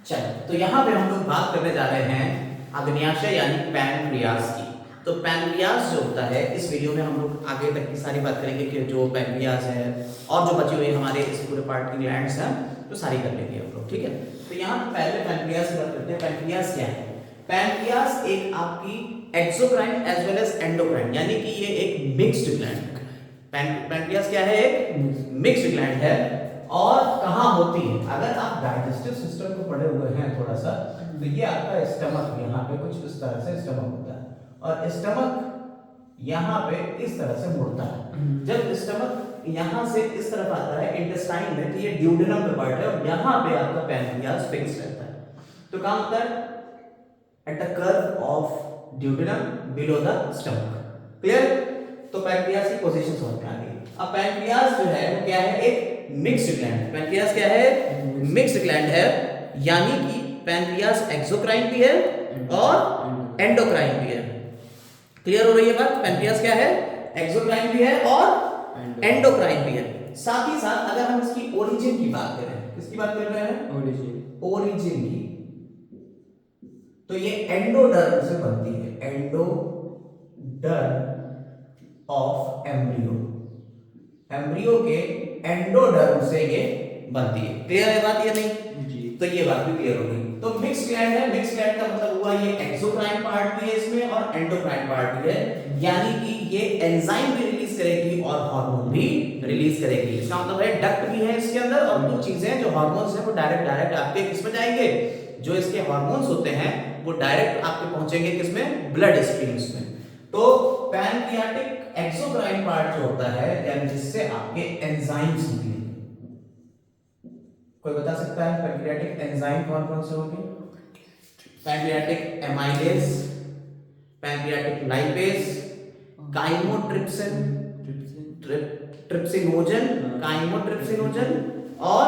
चलो, तो यहाँ पे हम लोग बात करने जा रहे हैं अग्न्याशय यानी पैनक्रियाज की। तो पैनक्रियाज जो होता है, इस वीडियो में हम लोग आगे तक की सारी बात करेंगे कि जो पैनक्रियाज है और जो बची हुई हमारे इस पूरे पार्ट की ग्लैंड्स हैं तो सारी कर लेंगे हम लोग, ठीक है। तो यहाँ पे पहले पैनक्रियाज की बात करते हैं। पैनक्रियाज क्या है? पैनक्रियाज एक आपकी exocrine as well as endocrine यानी कि ये एक मिक्स्ड ग्लैंड है। पैनक्रियाज क्या है? एक मिक्स्ड ग्लैंड है। और कहाँ होती है? अगर आप डाइजेस्टिव सिस्टम को पढ़े हुए हैं थोड़ा सा, तो ये आपका स्टमक यहाँ पे कुछ इस तरह से स्टमक होता है और स्टमक यहाँ पे इस तरह से मुड़ता है। जब स्टमक यहाँ से इस तरफ आता है इंटेस्टाइन में, तो ये ड्यूडेनम पे पार्ट है और यहाँ पे आपका पैनक्रियाज फिक्स रहता है। तो काम होता है at the curve of duodenum below the stomach. Clear? तो पैनक्रियाज की पोजीशन समझ में आ गई। अब पैनक्रियाज जो है वो क्या है? एक मिक्स्ड ग्लैंड। पैनक्रियाज क्या है? मिक्स्ड ग्लैंड है, यानी कि पैनक्रियाज एक्सोक्राइन भी है और एंडोक्राइन भी है। क्लियर हो रही है बात? पैनक्रियाज क्या है? एक्सोक्राइन भी है और एंडोक्राइन भी है। साथ ही साथ अगर हम इसकी ओरिजिन की बात करें, किसकी बात कर रहे हैं? ओरिजिन की। तो ये एंडोडर्म से बनती है, एंडोडर्म ऑफ एम्ब्रियो। एम्ब्रियो के एंडोडर्म से ये बनती है। क्लियर है बात? ये नहीं जी। तो ये बात भी क्लियर हो गई। तो मिक्स ग्लैंड है। मिक्स ग्लैंड का मतलब हुआ ये एक्सोक्राइन पार्ट भी है इसमें और एंडोक्राइन पार्ट भी है, यानी कि ये एंजाइम भी रिलीज करेगी और हार्मोन भी रिलीज करेगी। इसका मतलब है डक्ट भी है इसके अंदर और कुछ चीजें जो हार्मोन्स हैं वो डायरेक्ट आपके किसमें जाएंगे? जो इसके हार्मोन्स होते हैं वो डायरेक्ट आपके पहुंचेंगे किसमें? ब्लड स्ट्रीम्स में। तो पैनक्रियाटिक एक्सोक्राइन पार्ट जो होता है, यानी जिससे आपके एंजाइम्स निकलेंगे। कोई बता सकता है पैनक्रियाटिक एंजाइम कौन-कौन से होंगे? Pancreatic amylase, pancreatic lipase, chymotrypsin, trypsinogen, chymotrypsinogen और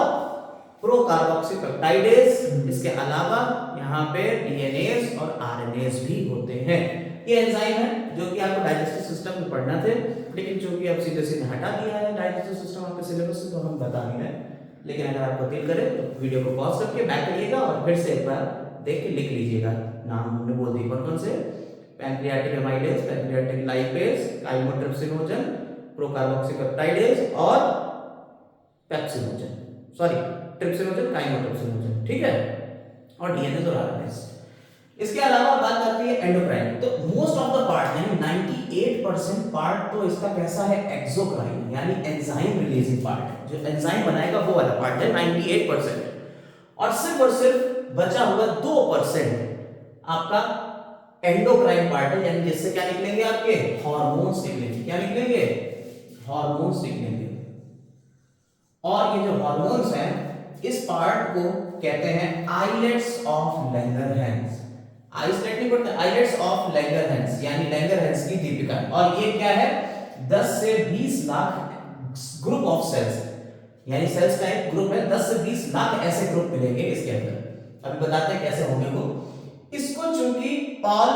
प्रोकार्बोक्सीपेप्टाइडेज। इसके अलावा यहाँ पे डीएनएज और आरएनएज भी होते हैं। ये एंजाइम है जो कि आपको डाइजेस्टिव सिस्टम में पढ़ना थे, लेकिन जो कि अब सीधे सीधे हटा दिया है डाइजेस्टिव सिस्टम आपके सिलेबस से, तो हम बता नहीं रहे। लेकिन अगर आपको दिल करे तो वीडियो को पॉज करके बैक करिएगा और फिर से एक बार देख के लिख लीजिएगा। नाम हमने बोल दिए कौन-कौन से? Pancreatic amylase, pancreatic lipase, chymotrypsinogen, procarboxypeptidase और पेप्सिनोजन, सॉरी ट्रिप्सिनोजन, काइमोट्रिप्सिनोजन, ठीक है। और डीएनएज और आरएनएज। इसके अलावा बात करती है एंडोक्राइन। तो मोस्ट ऑफ द पार्ट यानी 98% पार्ट तो इसका कैसा है? एक्सोक्राइन, यानी एंजाइम रिलीजिंग पार्ट। जो एंजाइम बनाएगा वो वाला पार्ट है 98%। और सिर्फ बचा हुआ 2% आपका एंडोक्राइन पार्ट है, यानी जिससे क्या निकलेंगे? आपके हार्मोन्स निकलेंगे। क्या निकलेंगे? हार्मोन्स निकलेंगे। और ये जो हार्मोन्स हैं, इस पार्ट को कहते हैं आइलेट्स ऑफ लैंगरहैंस। आइसलेट नहीं पढ़ते, आइलेट्स ऑफ लैंगरहैंस यानी लैंगरहैंस की दीपिका। और ये क्या है? 10 से 20 लाख ग्रुप ऑफ सेल्स, यानी सेल्स का एक ग्रुप है। 10 से 20 लाख ऐसे ग्रुप मिलेंगे इसके अंदर। अभी बताते हैं कैसे होंगे वो। इसको चूंकि पॉल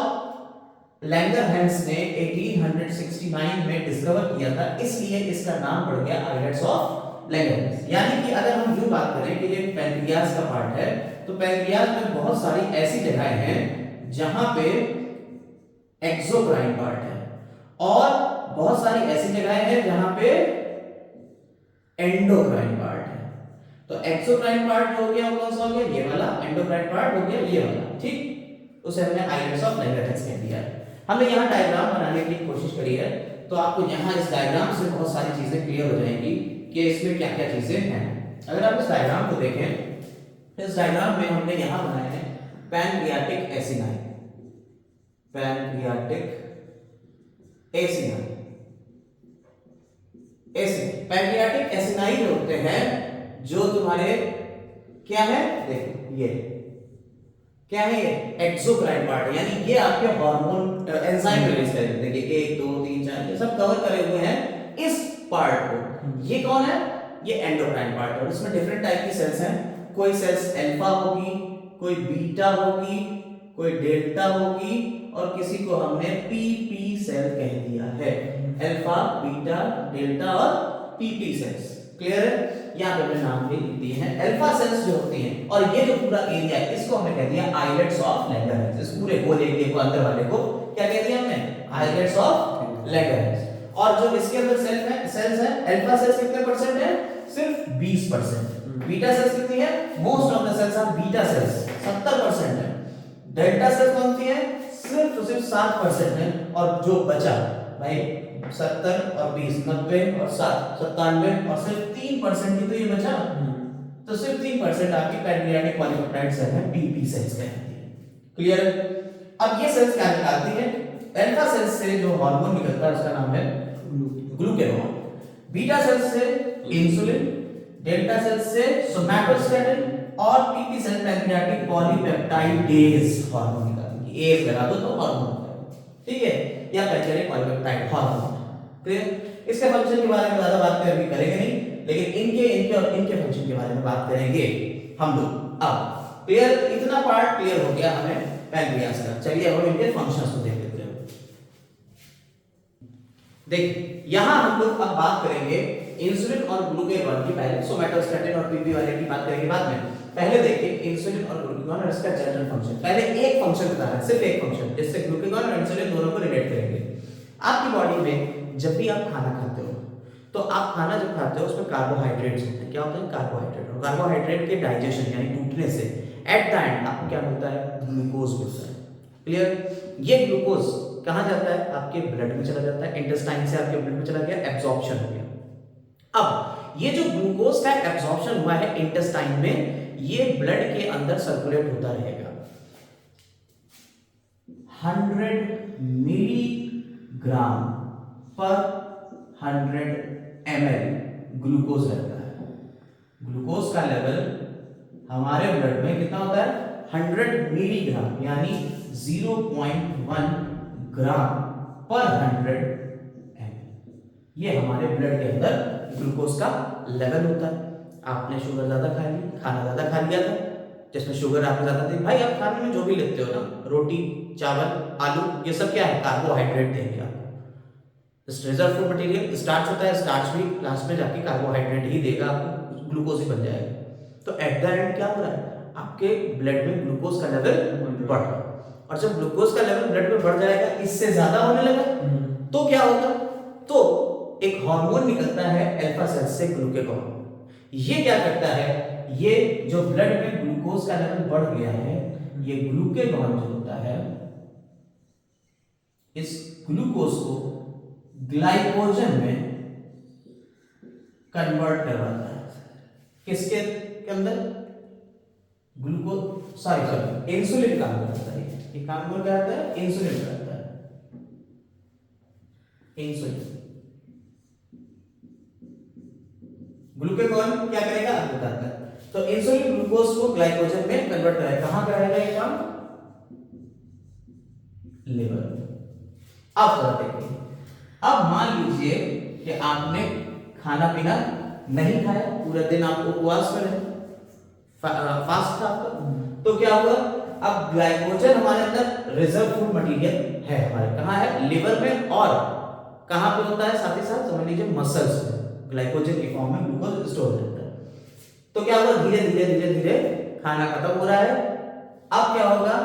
लैंगरहैंस ने 1869 में डिस्कवर किया था, इसलिए इसका नाम पड़ गया आइलेट्स ऑफ लैंगरहैंस। यानी कि अगर हम यूं बात करें कि ये पैनक्रियाज का पार्ट है, तो पैनक्रियाज में बहुत सारी ऐसी जगहें हैं जहां पे एक्सोक्राइन पार्ट है और बहुत सारी ऐसी जगहें हैं जहां पे एंडोक्राइन पार्ट है। तो एक्सोक्राइन पार्ट जो हो गया वो कौन सा हो गया? ये वाला। एंडोक्राइन पार्ट हो गया ये वाला, ठीक। उसे हमने आइलेट्स ऑफ लैंगरहैंस कह दिया। हमने यहाँ डायग्राम बनाने की कोशिश करी है, तो आपको यहाँ इस डायग्राम से बहुत सारी चीजें क्लियर हो जाएंगी कि इसमें क्या क्या चीजें हैं। अगर आप इस डायग्राम को देखें, इस डायग्राम में हमने यहां बनाए हैं pancreatic acini, pancreatic acini, pancreatic acini जो होते हैं, जो तुम्हारे क्या है? देखो ये क्या है? ये एक्सोक्राइन पार्ट, यानी ये आपके हार्मोन एंजाइम रिलीज कर देते हैं। 1 2 3 4 ये सब कवर करे हुए हैं इस पार्ट को। ये कौन है? ये एंडोक्राइन पार्ट है। इसमें डिफरेंट टाइप की सेल्स हैं। कोई सेल्स अल्फा होगी, कोई बीटा होगी, कोई डेल्टा होगी और किसी को हमने पीपी सेल कह दिया है। अल्फा, बीटा, डेल्टा और पीपी सेल्स। क्लियर है? यहाँ पे मैंने नाम भी लिख दिए हैं। अल्फा सेल्स जो होती हैं, और ये जो पूरा एरिया है इसको हमने कह दिया आइलेट्स ऑफ लैंगरहैंस। इस पूरे गोल एरिया को अंदर वाले को क्या कह दिया हमने? Islets of Langerhans. और जो इसके अंदर सेल्स है अल्फा सेल्स कितने परसेंट है? सिर्फ 20%। बीटा सेल्स कितनी है? Most of the cells are beta cells, 70% है। डेल्टा सेल्स कौन सी है? सिर्फ 7% है। और जो बचा भाई 70 और 20 90 और 7 97 और सिर्फ 3% ही तो ये बचा। तो सिर्फ 3% आपकी पैनक्रियाटिक पॉलीपेप्टाइड सेल है, पीपी सेल्स कहलाती है। क्लियर? अब ये सेल्स क्या निकालती है? अल्फा सेल्स से जो हार्मोन निकलता है उसका नाम है ग्लूकेगॉन। बीटा सेल्स से इंसुलिन, डेल्टा सेल्स से सोमैटोस्टेटिन और पीपी सेल पैनक्रियाटिक पॉलीपेप्टाइडेज हार्मोन निकालेंगे। एक लगा दो तो हार्मोन है, ठीक है, या पैनक्रियाटिक पॉलीपेप्टाइड हार्मोन। क्लियर? इसके फंक्शन के बारे में ज्यादा बात अभी करेंगे नहीं, लेकिन इनके और इनके फंक्शन के बारे में बात करेंगे हम लोग। अब क्लियर? इतना पार्ट क्लियर हो गया हमें पैनक्रियास का। चलिए अब इनके फंक्शंस को देख लेते हैं। देखिए यहां हम लोग अब बात करेंगे इंसुलिन और ग्लूकेगॉन की। पहले सोमैटोस्टेटिन और पीपी वाले की बात करेंगे बाद में। पहले देखिए इंसुलिन और ग्लूकेगॉन और इसका जनरल फंक्शन। पहले एक फंक्शन बता रहा है, सिर्फ एक फंक्शन, जिससे ग्लूकेगॉन और इंसुलिन दोनों को रिलेट करेंगे। आपकी बॉडी में जब भी आप खाना खाते हो तो आप खाना जब खाते हो उसमें कार्बोहाइड्रेट्स होते हैं। क्या होते हैं? कार्बोहाइड्रेट। और कार्बोहाइड्रेट के डाइजेशन यानी टूटने से एट द एंड आपको क्या मिलता है? ग्लूकोज मिलता है। क्लियर? ये ग्लूकोज कहां जाता है? आपके ब्लड में चला जाता है, इंटेस्टाइन से आपके ब्लड में चला गया, एब्जॉर्प्शन हो गया। अब ये जो ग्लूकोज का एब्जॉर्प्शन हुआ है इंटेस्टाइन में, ये ब्लड के अंदर सर्कुलेट होता रहेगा। 100 मिलीग्राम पर 100 ml ग्लूकोज रहता है। ग्लूकोज का लेवल हमारे ब्लड में कितना होता है? 100 मिलीग्राम यानी 0.1 ग्राम पर 100 ml। ये हमारे ब्लड के अंदर ग्लूकोज का लेवल होता है। आपने शुगर ज्यादा खा ली, खाना ज्यादा खा लिया था जिसमें शुगर आपने ज्यादा थी, भाई आप खाने में जो भी लेते हो ना, रोटी, चावल, आलू, ये सब क्या है? कार्बोहाइड्रेट देंगे आपको। रिजर्व फूड मटेरियल स्टार्च होता है, स्टार्च भी लास्ट में जाके कार्बोहाइड्रेट ही देगा आपको, ग्लूकोज ही बन जाएगा। तो एट द एंड क्या हो रहा है? आपके ब्लड में ग्लूकोज का लेवल बढ़ रहा है। और जब ग्लूकोज का लेवल ब्लड में बढ़ जाएगा, इससे ज्यादा होने लगा, तो क्या होगा? तो एक हार्मोन निकलता है अल्फा सेल्स से, ग्लूकेगॉन। ये क्या करता है? ये जो ब्लड में ग्लूकोज का लेवल बढ़ गया है, ये ग्लूकेगॉन जो होता है इस ग्लूकोज को ग्लाइकोजन में कन्वर्ट करवाता है। किसके अंदर? ग्लूकोज सॉरी इंसुलिन काम करता है। ये काम कौन करता है? इंसुलिन करता है। इंसुलिन ग्लूकेगॉन क्या करेगा आप बताता है। तो इंसुलिन ग्लूकोज को ग्लाइकोजन में कन्वर्ट करेगा। कहां कराएगा ये काम? लिवर। अब जरा देखिए, अब मान लीजिए कि आपने खाना पीना नहीं खाया, पूरा दिन आप उपवास में रहे, फास्ट था आपका, तो क्या हुआ? अब ग्लाइकोजन हमारे अंदर रिजर्व फूड मटेरियल है, हमारे कहां है? लिवर में। और कहां पे होता है? साथ ही साथ समझ लीजिए मसल्स में ग्लाइकोजन की फॉर्म में ग्लूकोज स्टोर रहता है। तो क्या हुआ? धीरे धीरे धीरे धीरे खाना खत्म हो रहा है। अब क्या होगा?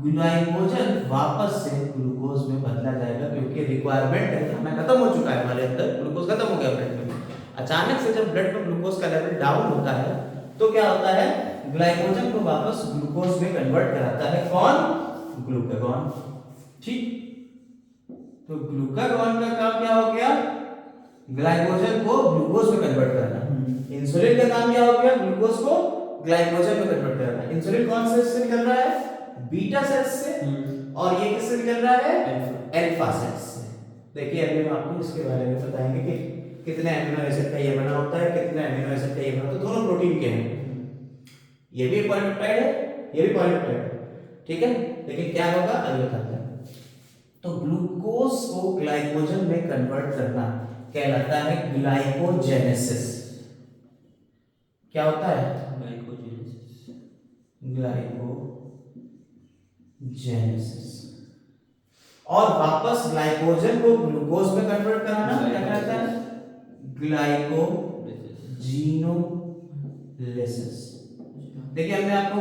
ग्लाइकोजन वापस से ग्लूकोज में बदला जाएगा, क्योंकि रिक्वायरमेंट है, खाना खत्म हो चुका है हमारे अंदर, ग्लूकोज खत्म हो गया ब्लड में। अचानक से जब ब्लड में ग्लूकोज का लेवल डाउन होता है तो क्या होता है? ग्लाइकोजन को वापस ग्लूकोज में कन्वर्ट कराता है। कौन? ग्लूकेगॉन। ठीक, तो ग्लूकेगॉन का काम क्या हो गया? ग्लाइकोजन को ग्लूकोज में कन्वर्ट करना। इंसुलिन का काम क्या हो गया? ग्लूकोज को ग्लाइकोजन में कन्वर्ट करना। इंसुलिन कौन से निकल रहा है? बीटा सेल्स से। और ये किससे निकल रहा है? अल्फा सेल्स से। देखिए अभी हम आपको इसके बारे में बताएंगे कि कितने एमिनो एसिड का ये बना होता है, कितने एमिनो एसिड का ये बना होता है। दोनों प्रोटीन के हैं, ये भी पॉलीपेप्टाइड है, ये भी पॉलीपेप्टाइड है, ठीक है। लेकिन क्या होगा अभी बताते हैं। तो ग्लूकोज को ग्लाइकोजन में कन्वर्ट करना कहलाता है ग्लाइकोजेनेसिस। क्या होता है? ग्लाइकोजेनेसिस। और वापस ग्लाइकोजन को ग्लूकोज में कन्वर्ट कराना क्या कहलाता है? ग्लाइकोजेनेसिस। जीनोलिसिस। देखिए हमने आपको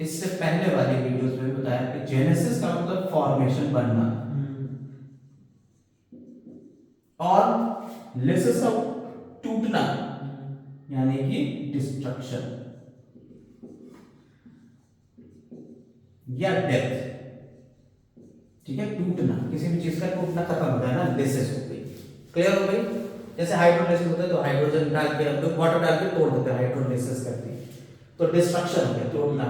इससे पहले वाली वीडियोस में बताया कि जेनेसिस का मतलब फॉर्मेशन बनना और लिसिस का टूटना यानी कि डिस्ट्रक्शन या डेथ। ठीक है, टूटना, किसी भी चीज का टूटना खत्म हो जाए ना, लिसिस हो गई। क्लियर हो गई? जैसे हाइड्रोलिसिस होता है तो हाइड्रोजन डाल के हम लोग वाटर डाल के तोड़ देते हैं, हाइड्रोलिसिस करते हैं, तो डिस्ट्रक्शन हो गया, तोड़ना।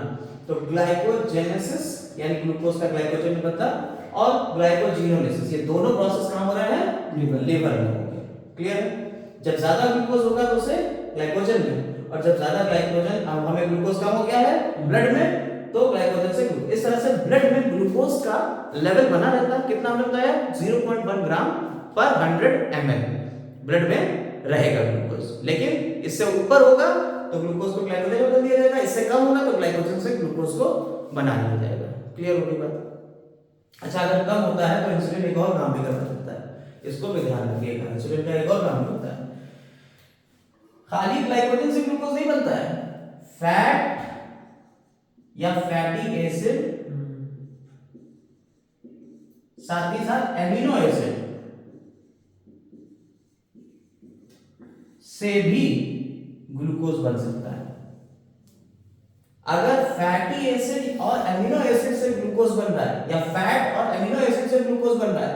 तो ग्लाइकोजेनेसिस यानी ग्लूकोज का ग्लाइकोजन में बनता और ग्लाइकोजीनोलिसिस, ये दोनों प्रोसेस कहां हो रहा है? लिवर में हो गया। क्लियर है? जब ज्यादा ग्लूकोज होगा तो उसे ग्लाइकोजन में, और जब ज्यादा ग्लाइकोजन हमें ग्लूकोज कम हो गया है ब्लड में तो ग्लाइकोजन से ग्लूकोज। इस तरह से ब्लड में ग्लूकोज का लेवल बना रहता है। कितना हमने बताया? 0.1 ग्राम पर 100 ml ब्लड में रहेगा ग्लूकोज। लेकिन इससे ऊपर होगा तो ग्लूकोज को ग्लाइकोजन में बदल दिया जाएगा, इससे कम होगा तो ग्लाइकोजन से ग्लूकोज को बना लिया जाएगा। क्लियर हो गई बात? अच्छा, अगर कम होता है तो इंसुलिन एक और काम भी कर सकता है, इसको भी ध्यान रखिएगा। इंसुलिन का एक और काम भी होता है, खाली ग्लाइकोजन से ग्लूकोज नहीं बनता है, फैट या फैटी एसिड साथ ही साथ एमिनो एसिड से भी ग्लूकोज बन सकता है। अगर फैटी एसिड और एमिनो एसिड से ग्लूकोज बन रहा है या फैट और एमिनो एसिड से ग्लूकोज बन रहा है,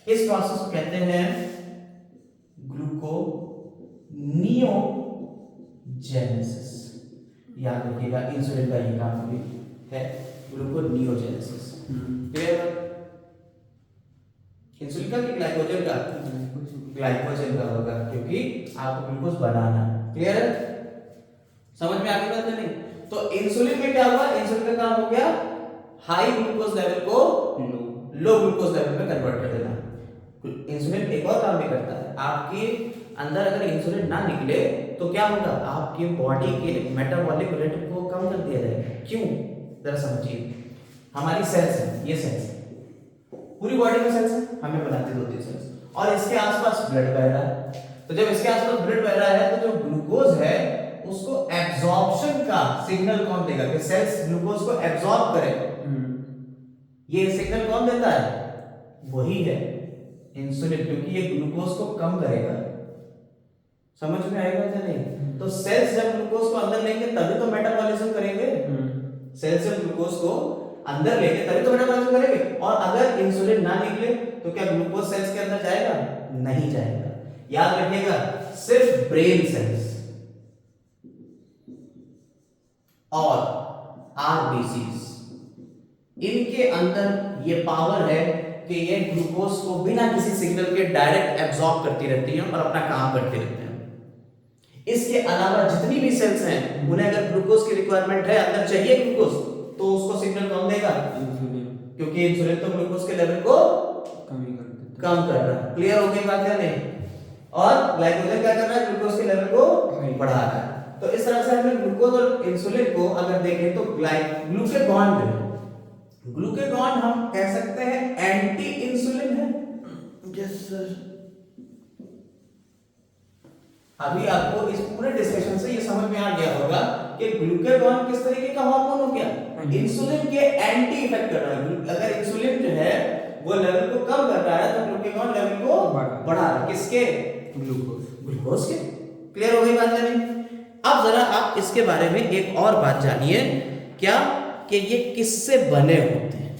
इस प्रोसेस को कहते हैं ग्लूकोनियोजेनेसिस। याद रखिएगा, इंसुलिन का ये काम भी है, ग्लूकोनियोजेनेसिस। क्लियर? इंसुलिन का कि ग्लाइकोजन का? ग्लाइकोजन का होगा, क्योंकि आपको ग्लूकोज बनाना। क्लियर है? समझ में आ गई बात नहीं? तो इंसुलिन में क्या हुआ? इंसुलिन का काम हो गया हाई ग्लूकोज लेवल को लो ग्लूकोज लेवल में कन्वर्ट कर देना। इंसुलिन एक और काम भी करता है, आपके अंदर अगर इंसुलिन ना निकले तो क्या होगा? आपकी बॉडी के मेटाबॉलिक रेट को कम कर दिया जाएगा। क्यों? जरा समझिए। हमारी सेल्स है, ये सेल्स पूरी बॉडी में सेल्स है, हमें बनाती 2-3 सेल्स, और इसके आसपास ब्लड बह रहा है। तो जब इसके आसपास ब्लड बह रहा है तो जो ग्लूकोज है उसको एब्जॉर्प्शन का सिग्नल कौन देगा कि सेल्स ग्लूकोज को एब्जॉर्ब करे? ये सिग्नल कौन देता है? वही है इंसुलिन, क्योंकि ये ग्लूकोज को कम करेगा। समझ में आएगा क्या नहीं? तो सेल्स जब ग्लूकोज को अंदर लेंगे तभी तो मेटाबॉलिज्म करेंगे। सेल्स जब ग्लूकोज को अंदर लेंगे तभी तो मेटाबॉलिज्म करेंगे। और अगर इंसुलिन ना निकले तो क्या ग्लूकोज सेल्स के अंदर जाएगा? नहीं जाएगा। याद रखिएगा, सिर्फ ब्रेन सेल्स और आरबीसीज, इनके अंदर ये पावर है कि ये ग्लूकोज को बिना किसी सिग्नल के डायरेक्ट एब्जॉर्ब करती रहती हैं और अपना काम करती रहती हैं। इसके अलावा जितनी भी सेल्स हैं उन्हें अगर ग्लूकोज की रिक्वायरमेंट है, अंदर चाहिए ग्लूकोज, तो उसको सिग्नल कौन देगा? इंसुलिन, क्योंकि इंसुलिन तो ग्लूकोज के लेवल को कम कर रहा है। क्लियर हो गई बात या नहीं? और ग्लाइकोजन क्या कर रहा है? ग्लूकोज के लेवल को बढ़ा रहा है। तो इस तरह से हमें ग्लूकोज और इंसुलिन को अगर देखें तो ग्लूकेगॉन हम कह सकते हैं एंटी इंसुलिन है। Yes sir. अभी आपको इस पूरे डिस्कशन से ये समझ में आ गया होगा कि ग्लूकेगॉन किस तरीके का हार्मोन हो गया? इंसुलिन के एंटी इफेक्ट कर रहा है। अगर इंसुलिन जो है वो लेवल को कम कर रहा है तो ग्लूकेगॉन लेवल को बढ़ा रहा है। किसके? ग्लूकोज के। क्लियर हो गई बात या नहीं? अब जरा आप इसके बारे में एक और बात जानिए, क्या कि ये किससे बने होते हैं।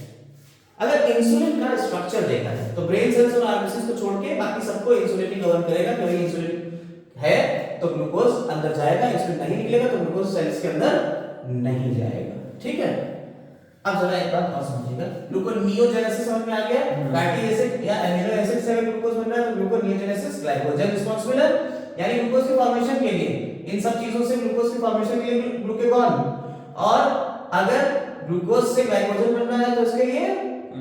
अगर इंसुलिन का स्ट्रक्चर देखा जाए तो ब्रेन सेल्स और आरबीसीज को छोड़ के बाकी सबको इंसुलिन ही गवर्न करेगा। क्योंकि इंसुलिन है तो ग्लूकोज अंदर जाएगा, इंसुलिन नहीं निकलेगा तो ग्लूकोज सेल्स के अंदर नहीं जाएगा। ठीक है? अब जरा एक बात और समझिएगा, ग्लूकोनियोजेनेसिस समझ में आ गया? फैटी एसिड या एमिनो एसिड से अगर ग्लूकोज बन रहा है तो ग्लूकोनियोजेनेसिस, ग्लाइकोजन रिस्पांसिबल है यानी ग्लूकोज की फॉर्मेशन के लिए, इन सब चीजों से ग्लूकोज की फॉर्मेशन के लिए ग्लूकेगॉन, और अगर ग्लूकोज से ग्लाइकोजन बन रहा है तो इसके लिए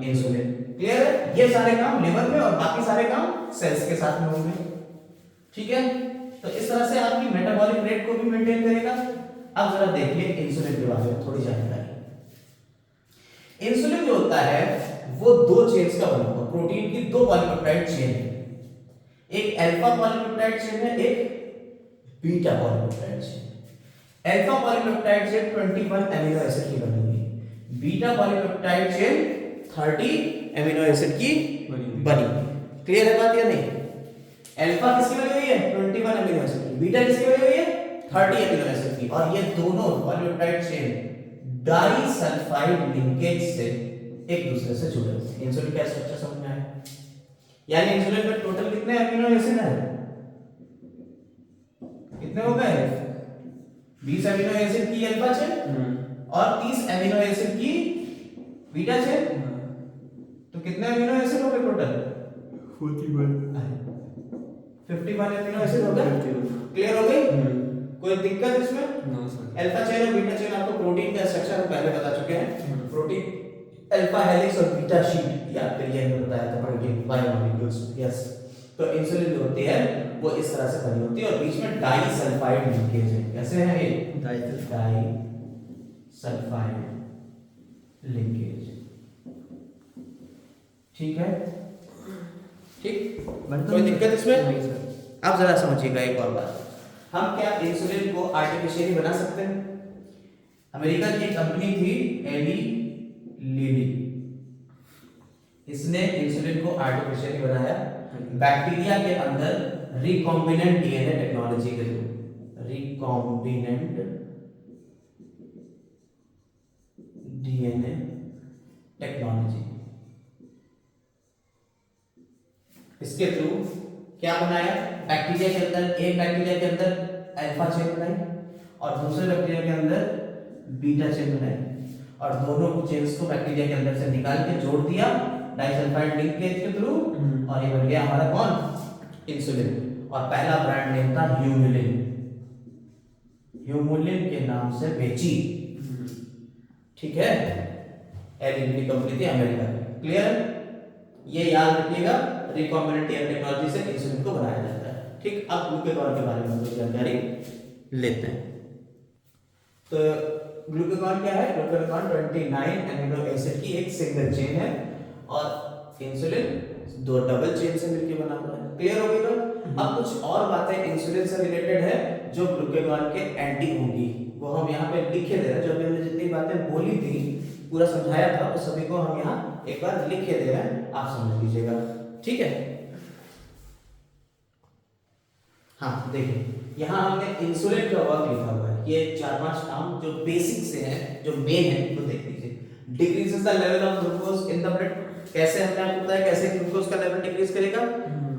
इंसुलिन। क्लियर है? ये सारे काम लिवर में और बाकी सारे काम सेल्स के साथ में होंगे। ठीक है? तो इस तरह से आपकी मेटाबॉलिक रेट को भी मेंटेन करेगा। अब जरा देखिए इंसुलिन के बारे में थोड़ी जानकारी। इंसुलिन जो होता है वो 2 चेन्स का बना हुआ, प्रोटीन की 2 पॉलीपेप्टाइड चेन है। एक अल्फा पॉलीपेप्टाइड चेन है, एक beta polypeptide chain. Alpha polypeptide chain 21 amino acid की बनी हुई, beta polypeptide chain 30 amino acid की बनी। क्लियर है बात या नहीं? अल्फा किसकी बनी हुई है? 21 अमीनो एसिड की। बीटा किसकी बनी हुई है? 30 अमीनो एसिड की। और ये दोनों पॉलीपेप्टाइड चेन डाइसल्फाइड लिंकेज से एक दूसरे से जुड़े हुए हैं। इंसुलिन का स्ट्रक्चर समझ में आया? यानी इंसुलिन में टोटल कितने अमीनो एसिड है? कितने हो गए? 20 अमीनो एसिड की अल्फा चेन और 30 अमीनो एसिड की बीटा चेन। तो कितने अमीनो एसिड हो गए टोटल? 51 अमीनो एसिड हो गए। क्लियर हो गई? कोई दिक्कत इसमें? No sir. अल्फा चेन और बीटा चेन आपको प्रोटीन का स्ट्रक्चर हम पहले बता चुके हैं। प्रोटीन अल्फा हेलिक्स और बीटा शीट याद करिए, हमने बताया था प्रोटीन बायोमोलिक्यूल्स। यस, तो इंसुलिन जो होती है वो इस तरह से बनी होती है और बीच में डाइसल्फाइड लिंकेज है। कैसे है ये? Disulphide linkage. ठीक है? ठीक, कोई दिक्कत इसमें? नहीं सर। अब जरा समझिएगा एक और बात, हम क्या इंसुलिन को आर्टिफिशियली बना सकते हैं? अमेरिका की एक कंपनी थी एली लीली, इसने इंसुलिन को आर्टिफिशियली बनाया बैक्टीरिया के अंदर रिकॉम्बिनेंट डीएनए टेक्नोलॉजी के थ्रू। रिकॉम्बिनेंट डीएनए टेक्नोलॉजी, इसके थ्रू क्या बनाया? बैक्टीरिया के अंदर, एक बैक्टीरिया के अंदर अल्फा चेन बनाई और दूसरे बैक्टीरिया के अंदर बीटा चेन बनाई और दोनों चेन्स को बैक्टीरिया के अंदर से निकाल के जोड़ दिया डाइसल्फाइड लिंकेज के थ्रू और ये बन गया हमारा कौन? इंसुलिन। और पहला ब्रांड नेम था ह्यूमुलिन, ह्यूमुलिन के नाम से बेची। ठीक है? एली की कंपनी थी अमेरिका की। क्लियर? ये याद रखिएगा, रिकॉम्बिनेंट डीएनए टेक्नोलॉजी से इंसुलिन को बनाया जाता है। ठीक, अब ग्लूकागॉन के बारे में कुछ जानकारी लेते हैं। तो ग्लूकागॉन क्या है? ग्लूकागॉन 29 अमीनो एसिड की एक सिंगल चेन है और इंसुलिन दो डबल चेन से मिलकर बना हुआ है। क्लियर हो गया? अब कुछ और बातें इंसुलिन से रिलेटेड है जो ग्लूकागॉन के एंटी होंगी, वो हम यहाँ पे लिखे दे रहे हैं। जो अभी हमने जितनी बातें बोली थी, पूरा समझाया था, उस सभी को हम यहाँ एक बार लिखे दे रहे हैं, आप समझ लीजिएगा। ठीक है? हाँ, देखिए यहाँ हमने इंसुलिन का वर्क लिखा हुआ है। ये 4-5 काम जो बेसिक से हैं, जो मेन है, वो देख लीजिए। Decreases the level of glucose in the blood. कैसे हमने आपको बताया कैसे ग्लूकोज का लेवल डिक्रीज करेगा?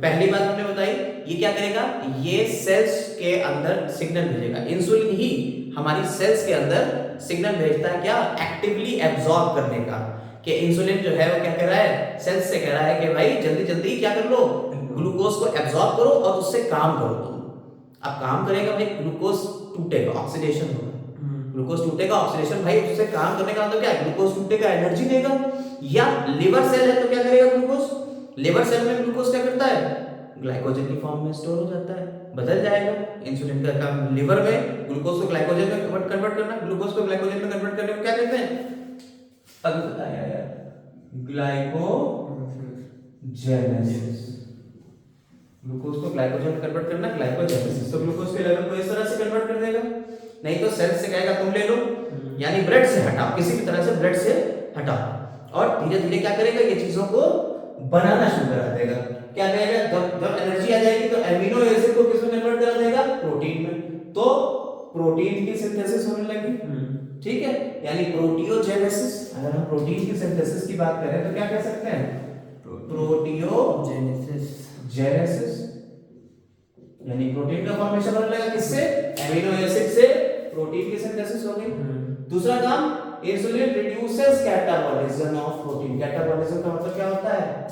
पहली बात हमने बताई, ये क्या करेगा? ये सेल्स के अंदर सिग्नल भेजेगा। इंसुलिन ही हमारी सेल्स के अंदर सिग्नल भेजता है क्या? एक्टिवली एब्जॉर्ब करने का। कि इंसुलिन जो है वो क्या कह रहा है? सेल्स से कह रहा है कि भाई जल्दी जल्दी क्या कर लो? ग्लूकोज को एब्जॉर्ब करो और उससे काम करो। तुम अब काम करेगा भाई, ग्लूकोज टूटेगा, ऑक्सीडेशन होगा। ग्लूकोज टूटेगा, ऑक्सीडेशन, भाई उससे काम करने का मतलब क्या है? ग्लूकोज टूटेगा, एनर्जी देगा। या लिवर सेल है तो क्या करेगा ग्लूकोज? लिवर सेल में ग्लूकोज क्या करता है? ग्लाइकोजन की फॉर्म में स्टोर हो जाता है, बदल जाएगा। इंसुलिन का काम लिवर में ग्लूकोज को ग्लाइकोजन में कन्वर्ट करना, ग्लूकोज को ग्लाइकोजन में कन्वर्ट करने को क्या कहते हैं? अभी बताया यार, ग्लाइकोजेनेसिस। ग्लूकोज को ग्लाइकोजन में कन्वर्ट करना, ग्लाइकोजेनेसिस। तो ग्लूकोज के लेवल को इस तरह से कन्वर्ट कर देगा। नहीं तो सेल से कहेगा तुम ले लो, यानी ब्लड से हटाओ, किसी भी तरह से ब्लड से हटाओ। और धीरे धीरे क्या करेगा? ये चीजों को बनाना शुरू करा देगा। क्या करेगा? जब एनर्जी आ जाएगी तो एमिनो एसिड को किस में कन्वर्ट कर देगा? प्रोटीन में। तो प्रोटीन की सिंथेसिस होने लगी। ठीक है? यानी प्रोटियोजेनेसिस। अगर हम प्रोटीन की सिंथेसिस की बात करें तो क्या कह सकते हैं? प्रोटियोजेनेसिस। जेनेसिस यानी प्रोटीन का फॉर्मेशन होने लगा। किससे? एमिनो एसिड से प्रोटीन की सिंथेसिस हो गई। दूसरा काम, insulin reduces catabolism of protein. Catabolism का मतलब क्या होता है?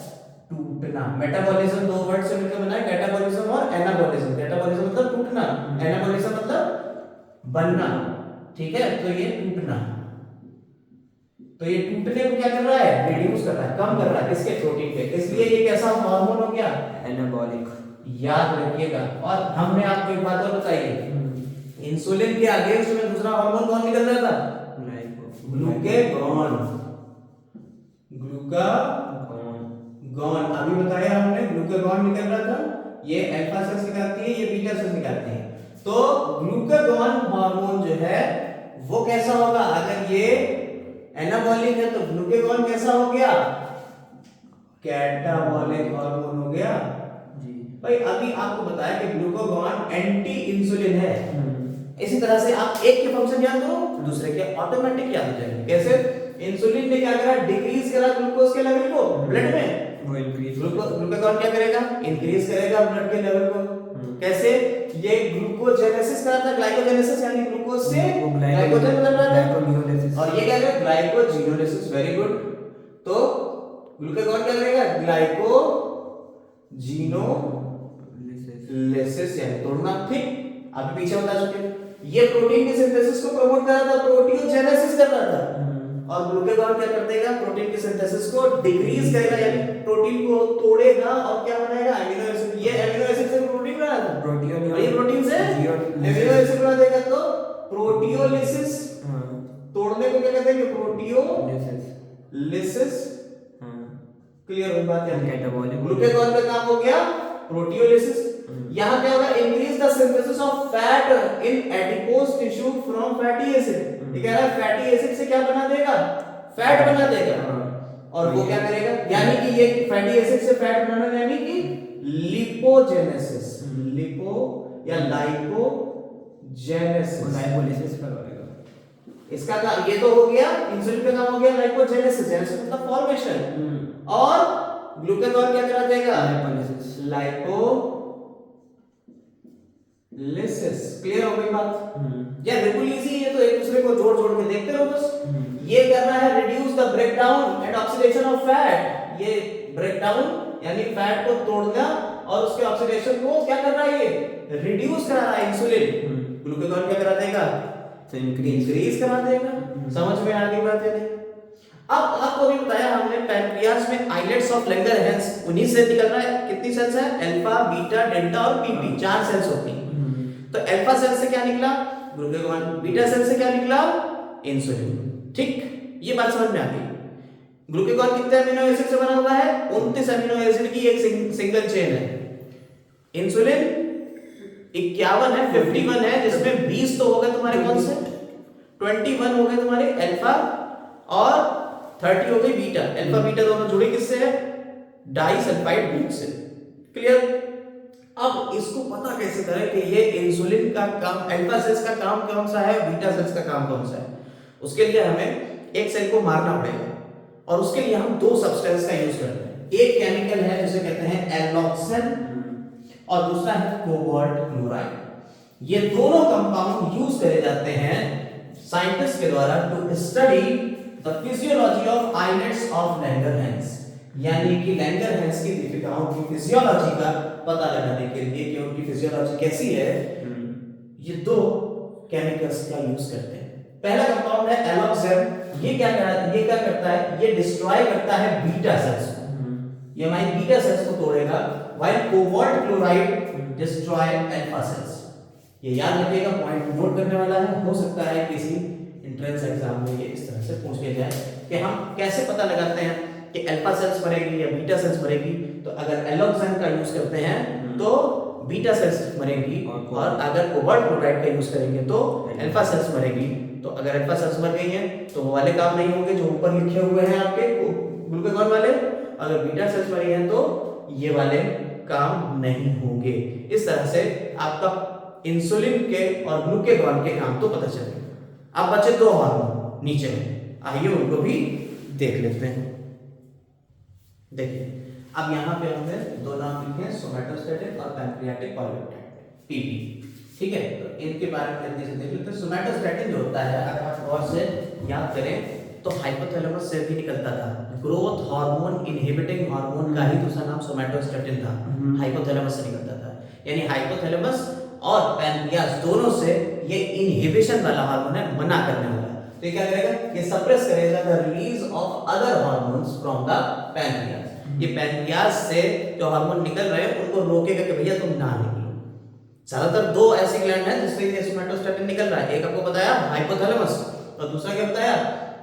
टूटना। मेटाबॉलिज्म दो वर्ड से मिलकर बना है, कैटाबॉलिज्म और एनाबॉलिज्म। कैटाबॉलिज्म मतलब टूटना, एनाबॉलिज्म मतलब बनना। ठीक है? तो ये टूटना, तो ये टूटने को क्या कर रहा है? रिड्यूस कर रहा है, कम कर रहा है। किसके? प्रोटीन के। इसलिए ये कैसा हार्मोन हो गया? एनाबॉलिक। याद रखिएगा। और हमने आपको एक बात और बताई, इंसुलिन के अगेंस्ट में दूसरा हार्मोन कौन निकल रहा था? ग्लूकागॉन। ग्लूकागॉन अभी बताया हमने, ग्लूकागॉन निकल रहा था। ये अल्फा सेल्स निकालती है, ये बीटा सेल्स निकालती है। तो ग्लूकागॉन हार्मोन जो है वो कैसा होगा, अगर ये एनाबॉलिक है तो ग्लूकागॉन कैसा हो गया, कैटाबॉलिक हार्मोन हो गया जी। भाई अभी आपको बताया कि ग्लूकागॉन एंटी इंसुलिन है, इसी तरह से आप एक के फंक्शन याद करो दूसरे के ऑटोमेटिक याद हो जाएंगे। कैसे, इंसुलिन ने क्या करा, डिक्रीज करा ग्लूकोज के लेवल को ब्लड में, वो इंक्रीज, ग्लूकागॉन क्या करेगा, इंक्रीज करेगा ब्लड के लेवल को। कैसे, ये ग्लूकोजेनेसिस कराता है, ग्लाइकोजेनेसिस यानी ग्लूकोज से ग्लाइकोजन बन रहा है, और ये क्या करेगा, ग्लाइकोजिनोलिसिस। Very good. तो ग्लूकागॉन क्या करेगा, ग्लाइकोजिनोलिसिस यानी तोड़ना। ठीक, आप पीछे बता चुके, ये प्रोटीन की सिंथेसिस को प्रमोट कर रहा था, प्रोटीओजेनेसिस कर रहा था, और ग्लूकागॉन क्या कर देगा, प्रोटीन की सिंथेसिस को डिक्रीज करेगा यानी प्रोटीन को तोड़ेगा और क्या बनाएगा, अमीनो एसिड। ये अमीनो एसिड से प्रोटीन बना था, ये प्रोटीन से अमीनो एसिड बना देगा, तो प्रोटियोलिसिस। तोड़ने को क्या कहते हैं, प्रोटियोलिसिस। क्लियर हुई बात है। ग्लूकागॉन का काम हो गया प्रोटियोलिसिस। यहाँ क्या होगा, increase the synthesis of fat in adipose tissue from fatty acid. ये कह रहा है फैटी एसिड से क्या बना देगा, फैट बना देगा, और वो क्या करेगा, यानी कि ये फैटी एसिड से फैट बनाना यानी कि लिपोजेनेसिस, लिपो या लाइपोजेनेसिस, लाइपोलिसिस करवाएगा। इसका काम ये तो हो गया, इंसुलिन का काम हो गया लाइपोजेनेसिस, जेनेसिस मतलब फॉर्मेशन, और ग्लूकागॉन क्या करा देगा, लाइपोलिसिस। क्लियर हो गई बात? यार बिल्कुल इजी है, तो एक दूसरे को जोड़ जोड़ के देखते रहो बस। ये करना है reduce the breakdown and oxidation of fat. ये ब्रेकडाउन यानी फैट को तोड़ना और उसके ऑक्सीडेशन को क्या कर रहा है, ये रिड्यूस करा रहा है इंसुलिन। ग्लूकागॉन क्या करा देगा, इंक्रीज करा देगा। समझ में आ गई बात है? अब आपको अभी बताया हमने पैनक्रियास में आइलेट्स ऑफ लैंगरहैंस, उन्हीं से निकल रहा है। कितनी सेल्स है, अल्फा, बीटा, डेल्टा और पीपी, 4 सेल्स होती हैं। तो अल्फा सेल से क्या निकला, ग्लूकागॉन। बीटा सेल से क्या निकला, इंसुलिन। ठीक, ये बात समझ में आ गई। ग्लूकागॉन कितने अमीनो एसिड से बना हुआ है, 29 अमीनो एसिड की एक सिंगल चेन है। इंसुलिन 51 है, 51 है, जिसमें 20 तो हो गए तुम्हारे कौन से, 21 हो गए तुम्हारे अल्फा, और 30 हो गई बीटा। अल्फा बीटा दोनों जुड़े किससे है, डाइसल्फाइड ग्रुप से। क्लियर? अब इसको पता कैसे करें कि ये इंसुलिन का काम, अल्फा सेल्स का काम कौन सा है, बीटा सेल्स का काम कौन सा है। उसके लिए हमें एक सेल को मारना पड़ेगा, और उसके लिए हम 2 सब्सटेंस का यूज करते हैं। एक केमिकल है जिसे कहते हैं एल्लोक्सेन, और दूसरा है कोबाल्ट क्लोराइड। ये दोनों कंपाउंड यूज करे जाते हैं साइंटिस्ट के द्वारा to study the physiology of islets of Langerhans, यानी कि लैंगरहैंस की दीपिकाओं की फिजियोलॉजी का पता लगाने के लिए कि उनकी फिजियोलॉजी कैसी है। ये 2 केमिकल्स का यूज करते हैं। पहला कंपाउंड है एलोक्सेन। ये क्या करता है, ये डिस्ट्रॉय करता है बीटा सेल्स को, ये हमारी बीटा सेल्स को तोड़ेगा, while cobalt chloride destroy alpha cells. ये याद रखिएगा, पॉइंट नोट करने वाला है। हो सकता है किसी एंट्रेंस एग्जाम में ये इस तरह से पूछ के जाए कि हम कैसे पता लगाते हैं कि अल्फा सेल्स मरेगी या बीटा सेल्स मरेगी। तो अगर एलोक्सेन का यूज करते हैं तो बीटा सेल्स मरेंगी, और अगर कोबाल्ट क्लोराइड का यूज करेंगे तो अल्फा सेल्स मरेगी। तो अगर अल्फा सेल्स मर गई हैं तो वो वाले काम नहीं होंगे जो ऊपर लिखे हुए हैं आपके ग्लूकागॉन वाले, अगर बीटा सेल्स मरी हैं तो ये वाले काम नहीं होंगे। इस तरह से आपका इंसुलिन के और ग्लूकागॉन के काम तो पता चलेगा। अब बचे 2 हार्मोन नीचे में, आइए उनको भी देख लेते हैं। देखिए, अब यहाँ पे हमने 2 नाम लिखे हैं, सोमैटोस्टैटिन और पैंक्रियाटिक पॉलीपेप्टाइड, पीपी। ठीक है, तो इनके बारे में जल्दी से देख लेते हैं। सोमैटोस्टैटिन जो होता है, अगर आप गौर से याद करें तो हाइपोथैलेमस से भी निकलता था। ग्रोथ हार्मोन इनहिबिटिंग हार्मोन का ही दूसरा नाम सोमैटोस्टैटिन था, हाइपोथैलेमस से निकलता था। यानी हाइपोथैलेमस और पैनक्रियास दोनों से ये इनहिबिशन वाला हार्मोन है, मना करने वाला। तो ये क्या करेगा, ये सप्रेस करेगा the release of other hormones from the pancreas. ये पैनक्रियास से जो हार्मोन निकल रहे हैं उनको रोकेगा कि भैया तुम ना निकलो। ज्यादातर 2 ऐसी ग्लैंड हैं जिससे ये सोमैटोस्टैटिन निकल रहा है। एक आपको बताया हाइपोथैलेमस, और दूसरा क्या बताया,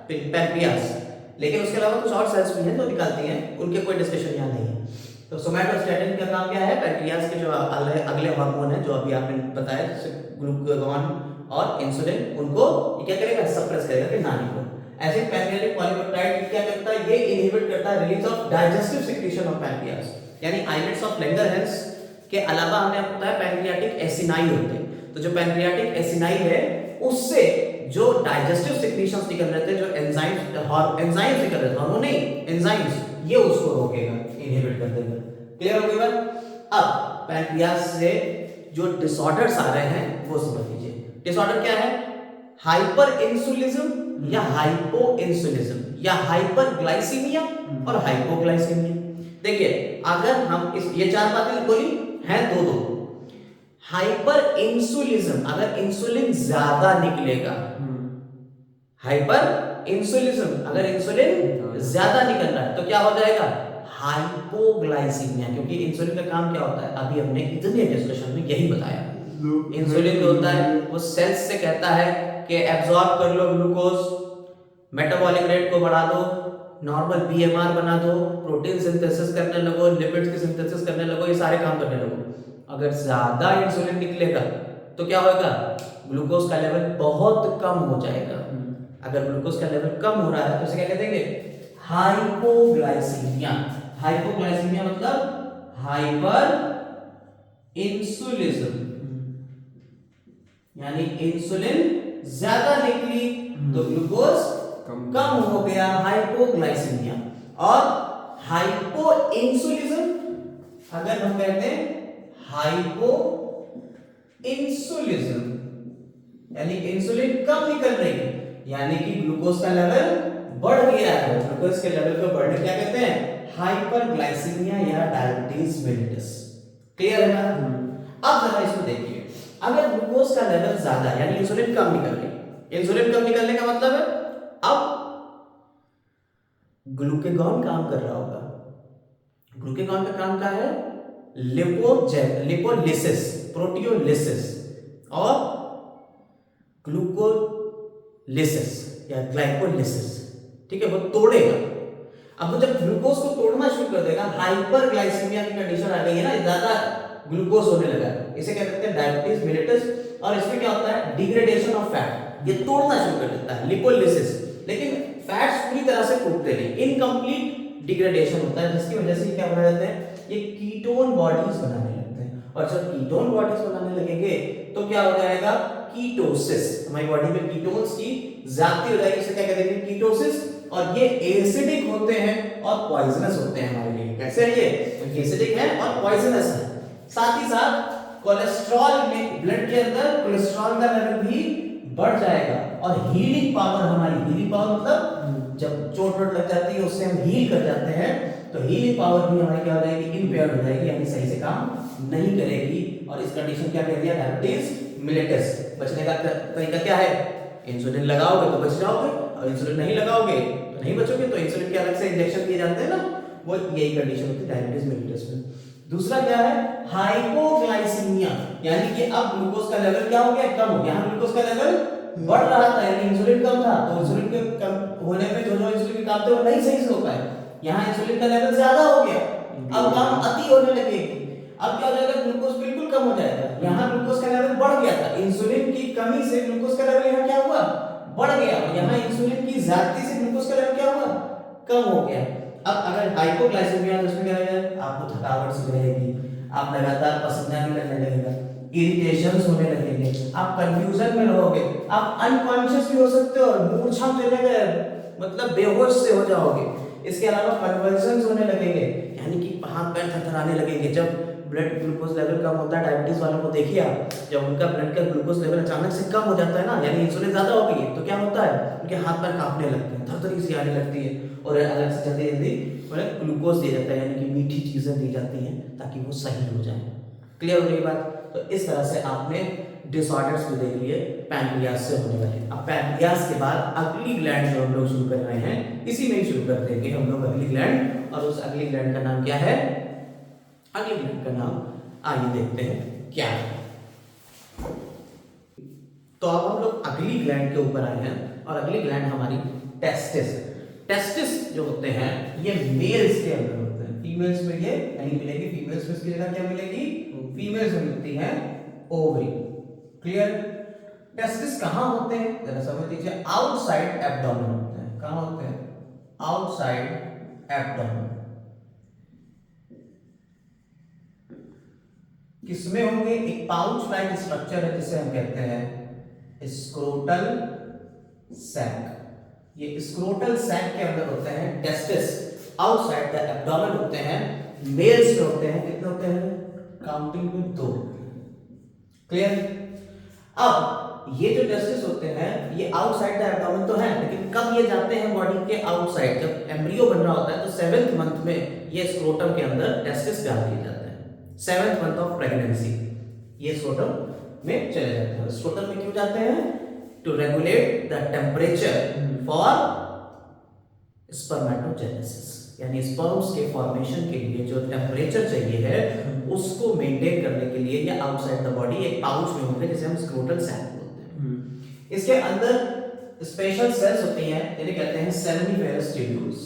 पैनक्रियास। लेकिन उसके अलावा कुछ और सेल्स भी हैं जो निकालती हैं, उनके कोई डिस्कशन यहाँ नहीं है। तो सोमैटोस्टैटिन का काम क्या है, पैंक्रियाज के जो अगले हार्मोन है जो अभी आपने बताया, जैसे ग्लूकागॉन और इंसुलिन, उनको ये क्या करेगा, सप्रेस करेगा कि ना निकलो। ऐसे पैंक्रियाटिक पॉलीपेप्टाइड क्या करता है, ये इनहिबिट करता है release of digestive secretion of pancreas, यानी आइलेट्स ऑफ लैंगरहैंस के अलावा हमने आपको बताया पैंक्रियाटिक एसिनाई होते हैं। तो जो पैंक्रियाटिक एसिनाई है उससे जो डाइजेस्टिव सेक्रेशंस निकल रहे थे, जो एंजाइम्स निकल रहे थे, हार्मोन नहीं एंजाइम्स, ये उसको रोकेगा, इनहिबिट कर देगा। क्लियर हो गई बात। अब पैंक्रियाज से जो डिसऑर्डर्स आ रहे हैं वो समझ लीजिए। डिसऑर्डर क्या है, हाइपर इंसुलिज्म या हाइपो इंसुलिज्म या हाइपरग्लाइसीमिया और हाइपोग्लाइसीमिया। देखिए अगर हम इस ये चार बातें बोली हैं, दो हाइपर इंसुलिज्म, अगर इंसुलिन ज्यादा निकलेगा, हाइपर इंसुलिज्म अगर इंसुलिन ज्यादा निकल रहा है तो क्या हो जाएगा, हाइपोग्लाइसीमिया। क्योंकि इंसुलिन का काम क्या होता है, अभी हमने इतने डिस्कशन में यही बताया। इंसुलिन जो होता है वो सेल्स से कहता है कि एब्जॉर्ब कर लो ग्लूकोज, मेटाबॉलिक रेट को बढ़ा दो, नॉर्मल बीएमआर बना दो, प्रोटीन सिंथेसिस करने लगो, लिपिड्स की सिंथेसिस करने लगो, ये सारे काम करने लगो। अगर ज्यादा इंसुलिन निकलेगा तो क्या होगा, ग्लूकोज का लेवल बहुत कम हो जाएगा। अगर ग्लूकोज का लेवल कम हो रहा है तो इसे क्या कहते हैं, हाइपोग्लाइसीमिया। हाइपोग्लाइसीमिया मतलब हाइपर इंसुलिज्म, यानी इंसुलिन ज्यादा निकली तो ग्लूकोज कम हो गया, हाइपोग्लाइसीमिया। और हाइपो इंसुलिज्म अगर हम कहते हैं हाइपो इंसुलिज्म, यानी इंसुलिन कम निकल रही है, यानी कि ग्लूकोज का लेवल बढ़ गया है। ग्लूकोज के लेवल को बढ़ने क्या कहते हैं, हाइपरग्लाइसीमिया या डायबिटीज मेलिटस। क्लियर है ना। अब जरा इसको देखिए, अगर ग्लूकोज का लेवल ज्यादा यानी इंसुलिन कम निकल रही, इंसुलिन कम निकलने का मतलब है अब ग्लूकागॉन काम कर रहा होगा। ग्लूकागॉन का काम क्या है, लिपोलिसिस, प्रोटियोलिसिस और ग्लूकोलिसिस या ग्लाइकोलिसिस। ठीक है, वो तोड़ेगा। अब वो जब ग्लूकोज को तोड़ना शुरू कर देगा, हाइपरग्लाइसीमिया की कंडीशन आ गई है ना, ज्यादा ग्लूकोज होने लगा, इसे क्या कहते हैं डायबिटीज मेलिटस। और इसमें क्या होता है, डिग्रेडेशन ऑफ फैट, ये तोड़ना शुरू कर देता है, लिपोलिसिस। लेकिन फैट्स पूरी तरह से टूटते नहीं, इनकम्प्लीट डिग्रेडेशन होता है, जिसकी वजह से क्या बना जाते हैं, ये कीटोन बॉडीज बनाने लगते हैं। और जब कीटोन बॉडीज बनाने लगेंगे तो क्या हो जाएगा, कीटोसिस। हमारी बॉडी में कीटोन्स की ज्यादती हो जाएगी, इसे क्या कहते हैं, कीटोसिस। और ये एसिडिक होते हैं और पॉइजनस होते हैं हमारे लिए। कैसे है ये, एसिडिक है और पॉइजनस है। साथ ही साथ कोलेस्ट्रॉल में, ब्लड के अंदर कोलेस्ट्रॉल का लेवल भी बढ़ जाएगा। और हीलिंग पावर, हमारी हीलिंग पावर मतलब जब चोट वोट लग जाती है उससे हम हील कर जाते हैं, तो हीलिंग पावर भी हमारी क्या हो जाएगी, इम्पेयर्ड हो जाएगी, यानी सही से काम नहीं करेगी। और इस कंडीशन क्या कह दिया, डायबिटीज मेलिटस। बचने का तरीका क्या है, इंसुलिन लगाओगे तो बच जाओगे, और इंसुलिन नहीं लगाओगे तो नहीं बचोगे। तो इंसुलिन के अलग से इंजेक्शन दिए जाते हैं ना, वो यही कंडीशन होती है डायबिटीज मेलिटस में। दूसरा क्या है, हाइपोग्लाइसीमिया, यानी कि अब ग्लूकोज का लेवल क्या हो गया, कम हो गया। यहाँ ग्लूकोज का लेवल बढ़ रहा था, यानी इंसुलिन कम था, तो इंसुलिन के कम होने पे जो जो इंसुलिन के काम थे वो नहीं सही से हो पाए। यहाँ इंसुलिन का लेवल ज्यादा हो गया, अब काम अति होने लगेगी। अब क्या हो जाएगा, ग्लूकोज बिल्कुल कम हो जाएगा। यहाँ ग्लूकोज का लेवल बढ़ गया था, इंसुलिन की कमी से ग्लूकोज का लेवल यहाँ क्या हुआ, बढ़ गया। और यहाँ इंसुलिन की ज्यादती से ग्लूकोज का लेवल क्या हुआ, कम हो गया। अब अगर हाइपोग्लाइसीमिया है तो उसमें क्या होगा, आपको थकावट सी रहेगी, आप लगातार पसीना भी लगने लगेगा, इरिटेशंस होने लगेंगे, आप कंफ्यूजन में रहोगे, आप अनकॉन्शियस भी हो सकते हो और मूर्छा में चले गए, मतलब बेहोश से हो जाओगे। इसके अलावा कन्वर्जन्स होने लगेंगे, यानी कि हाथ पैर थरथराने लगेंगे। जब ब्लड ग्लूकोज लेवल कम होता है, डायबिटीज वालों को देखिए आप, जब उनका ब्लड का ग्लूकोज लेवल अचानक से कम हो जाता है ना, यानी इंसुलिन ज्यादा हो गई है, तो क्या होता है, उनके हाथ पैर कांपने लगते हैं, थरथरी सी आने लगती है, और अलग से जल्दी जल्दी उन्हें ग्लूकोज दिया जाता है, यानी कि मीठी चीजें दी जाती हैं ताकि वो सही हो जाए। क्लियर हो गई बात। तो इस तरह से आपने डिसऑर्डर्स भी देख लिए पैनक्रियाज से होने वाले। अब पैनक्रियाज के बाद अगली ग्लैंड जो हम लोग शुरू कर रहे हैं, इसी में ही शुरू कर देंगे हम लोग अगली ग्लैंड। और उस अगली ग्लैंड का नाम क्या है, अगली ग्लैंड का नाम आइए देखते हैं क्या है। तो अब हम लोग अगली ग्लैंड के ऊपर आए हैं, और अगली ग्लैंड हमारी टेस्टिस है। टेस्टिस जो होते हैं ये मेल्स के अंदर होते हैं, फीमेल्स में ये नहीं मिलेगी, फीमेल्स में इसकी जगह क्या मिलेगी, फीमेल्स में मिलती है ओवरी। क्लियर। टेस्टिस कहां होते हैं जरा समझ लीजिए, आउटसाइड एब्डोमेन होते हैं। कहां होते हैं, आउटसाइड एब्डोमेन। किसमें होंगे, एक पाउच लाइक स्ट्रक्चर है जिसे हम कहते हैं स्क्रोटल सैक। ये स्क्रोटल सैक के अंदर होते हैं टेस्टिस, आउटसाइड द एब्डोमेन होते हैं, मेल्स में होते हैं। कितने होते हैं, काउंटिंग में 2। क्लियर। अब ये जो टेस्टिस होते हैं ये आउटसाइड द एब्डोमेन तो है, लेकिन कब ये जाते हैं बॉडी के आउटसाइड, जब एम्ब्रियो बन रहा होता है तो 7th मंथ में ये स्क्रोटम के अंदर टेस्टिस डाल दिए जाते हैं। 7th मंथ ऑफ प्रेगनेंसी ये स्क्रोटम में चले जाते हैं। स्क्रोटम में क्यों जाते हैं, to regulate the temperature for spermatogenesis, यानी स्पर्म्स के फॉर्मेशन के लिए जो टेम्परेचर चाहिए है उसको मेंटेन करने के लिए ये आउटसाइड द बॉडी एक पाउच में होंगे जिसे हम स्क्रोटल सैक बोलते हैं। इसके अंदर स्पेशल सेल्स होती हैं जिन्हें कहते हैं सेमिनिफेरस ट्यूब्यूल्स।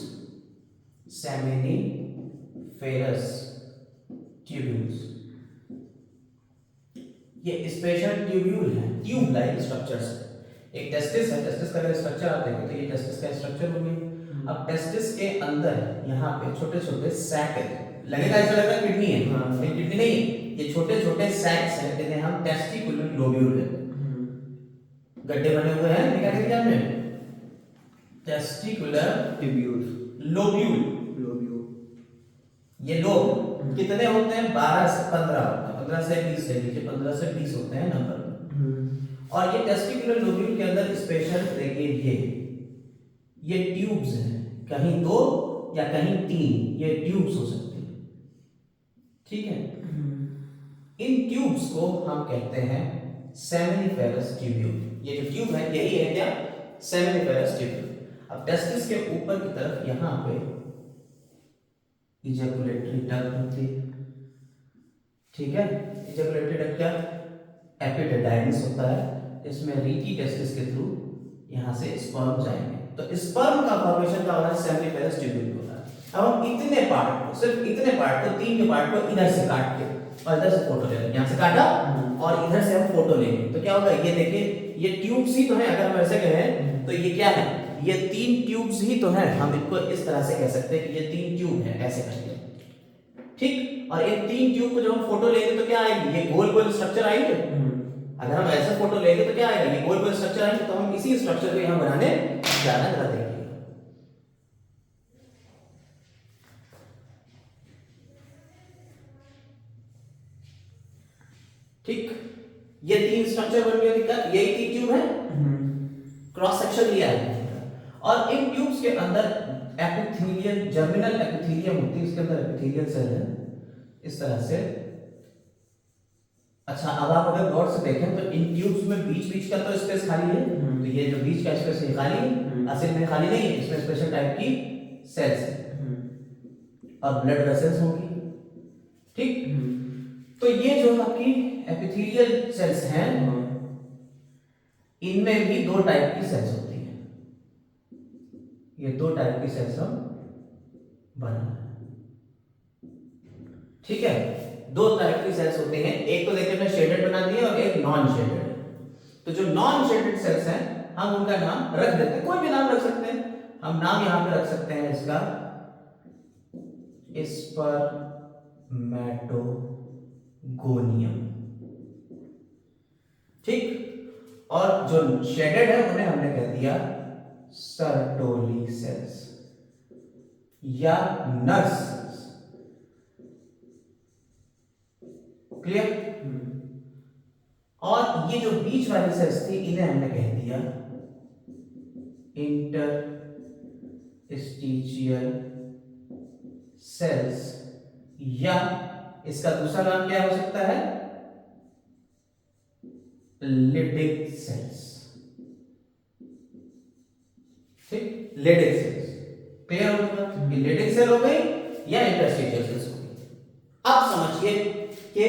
सेमिनिफेरस ट्यूब्यूल्स ये स्पेशल ट्यूब्यूल है, ट्यूब लाइक स्ट्रक्चर्स। एक टेस्टिस है, टेस्टिस का अगर स्ट्रक्चर आप देखें तो ये टेस्टिस का स्ट्रक्चर हो गया। अब टेस्टिस के अंदर यहाँ पे छोटे छोटे सैक है, लगेगा ऐसा लग रहा है किडनी है, लेकिन किडनी नहीं, ये छोटे छोटे सैक्स हैं जिन्हें हम टेस्टिकुलर लोब्यूल कहते हैं। गड्ढे बने हुए हैं, क्या कहते हैं आपने, टेस्टिकुलर ट्यूब्यूल, लोब्यूल। ये लोब कितने होते हैं, 12 से 15 होते हैं, 15 से 20 ले लीजिए, 15 से 20 होते हैं नंबर। और ये टेस्टिकुलर लोब्यूल के अंदर स्पेशल देखिए ये ट्यूब्स हैं, कहीं 2 या कहीं 3 ये ट्यूब्स हो सकती हैं। ठीक है। इन ट्यूब्स को हम कहते हैं सेमिनिफेरस ट्यूब्यूल। ये जो ट्यूब है यही है क्या, सेमिनिफेरस ट्यूब्यूल। अब टेस्टिस के ऊपर की तरफ यहां पे इजैकुलेटरी डक्ट होती है। ठीक है। इजैकुलेटरी डक्ट क्या, एपिडिडाइमिस होता है, इसमें रीटी टेस्टिस के थ्रू यहां से स्पर्म जाएंगे, तो स्पर्म का फॉर्मेशन का हो रहा है सेमिनिफेरस ट्यूब्यूल हो रहा है। अब हम इतने पार्ट को, सिर्फ इतने पार्ट को, 3 के पार्ट को इधर से काट के और इधर से फोटो ले लेंगे, यहां से काटा और इधर से हम फोटो लेंगे तो क्या होगा, ये देखिए ये ट्यूब्स ही तो है। अगर हम ऐसे कहें तो ये क्या है, ये 3 ट्यूब्स ही तो हैं। हम इनको इस तरह से कह सकते हैं कि ये 3 ट्यूब है, ऐसे करके। ठीक। और इन 3 ट्यूब को जब हम फोटो लेंगे तो क्या आएगी, ये गोल गोल स्ट्रक्चर आएंगे। अगर हम ऐसे फोटो लेंगे तो क्या आएगा, ये गोल गोल स्ट्रक्चर आएंगे। तो हम इसी स्ट्रक्चर को यहां बनाने जा रहे हैं, देखिए। ठीक। ये 3 स्ट्रक्चर बन गए, दिक्कत यही 3 ट्यूब है, क्रॉस सेक्शन लिया है। और इन ट्यूब्स के अंदर एपिथेलियल, जर्मिनल एपिथेलियम होती है, इसके अंदर एपिथेलियल सेल है इस तरह से। अच्छा, अब आप अगर गौर से देखें तो इन ट्यूब्स में बीच बीच का तो स्पेस खाली है, तो ये जो बीच का स्पेस है खाली है, असल में खाली नहीं है, इसमें स्पेशल टाइप की सेल्स है और ब्लड वेसल्स होंगी। ठीक। तो ये जो आपकी एपिथेलियल सेल्स हैं इनमें भी 2 टाइप की सेल्स होती हैं। ये 2 टाइप की सेल्स हम बना, ठीक है। 2 टाइप की सेल्स होती हैं, एक तो देखिए हमने शेडेड बना दी है और एक नॉन शेडेड। तो जो नॉन शेडेड सेल्स हैं हम उनका नाम रख देते हैं, कोई भी नाम रख सकते हैं। हम नाम यहां पे रख सकते हैं इसका स्पर्मेटोगोनियम। ठीक। और जो शेडेड है उन्हें हमने कह दिया सर्टोली सेल्स या नर्स सेल्स। क्लियर। और ये जो बीच वाली सेल्स थी इन्हें हमने कह दिया इंटरस्टिशियल सेल्स, या इसका दूसरा नाम क्या हो सकता है, लिडिक सेल्स। ठीक। लिडिक सेल्स क्लियर हो गया, ये लिडिक सेल हो गई या इंटरस्टिशियल सेल्स हो गई। अब समझिए कि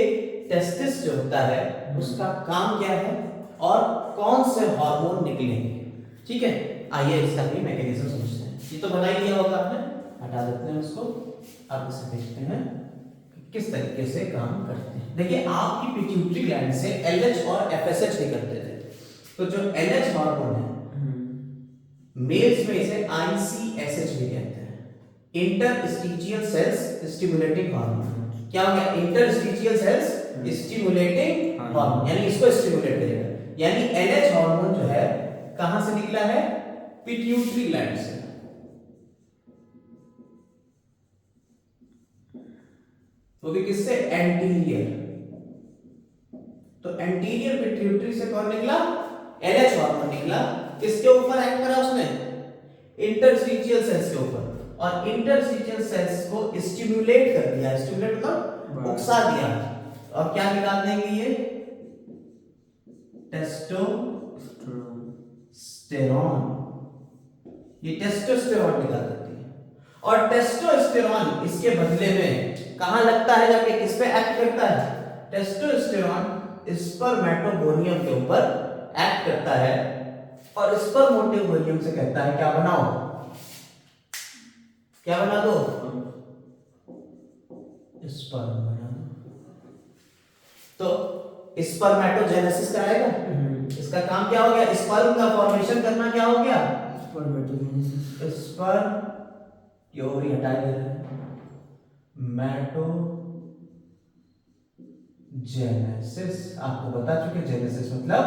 टेस्टिस जो होता है उसका काम क्या है और कौन से हार्मोन निकलेंगे। ठीक है, आइए इसका भी मैकेनिज्म समझते हैं। ये तो बना ही दिया होगा आपने, हटा देते हैं उसको। अब इसे देखते हैं किस तरीके से काम करते हैं। देखिए आपकी पिट्यूटरी ग्लैंड से एलएच और एफएसएच निकलते थे, तो जो एलएच हार्मोन है मेल्स में इसे आईसीएसएच भी कहते हैं, इंटरस्टिशियल सेल्स स्टिमुलेटिंग हार्मोन। क्या हो गया? इंटरस्टिशियल सेल्स स्टिमुलेटिंग हार्मोन, यानी इसको स्टिमुलेट करेगा। यानी एलएच हार्मोन जो है कहां से निकला है? पिट्यूटरी ग्लैंड से। वो भी किससे? एंटीरियर। तो एंटीरियर पिट्यूटरी से कौन निकला? एलएच हार्मोन निकला। किसके ऊपर एक्ट करा उसने? इंटरस्टिशियल सेल्स के ऊपर, और इंटरस्टिशियल सेल्स को स्टिमुलेट कर दिया। स्टिमुलेट मतलब उकसा दिया। और क्या निकाल देंगे ये? टेस्टोस्टेरोन। ये टेस्टोस्टेरोन निकाल देती है। और टेस्टोस्टेरोन इसके बदले में कहां लगता है जाके? किस पे एक्ट करता है? टेस्टोस्टेरोन स्पर्मेटोगोनियम के ऊपर एक्ट करता है, और स्पर्मेटोगोनियम से कहता है क्या बनाओ? क्या बना दो? स्पर्म बना दो। तो स्पर्मेटोजेनेसिस कराएगा। इसका काम क्या हो गया? स्पर्म का फॉर्मेशन करना। क्या हो गया? स्पर्मेटोजेनेसिस। स्पर्म ये ओवरी हटाई दे रहे हैं। मेटोजेनेसिस आपको बता चुके, जेनेसिस मतलब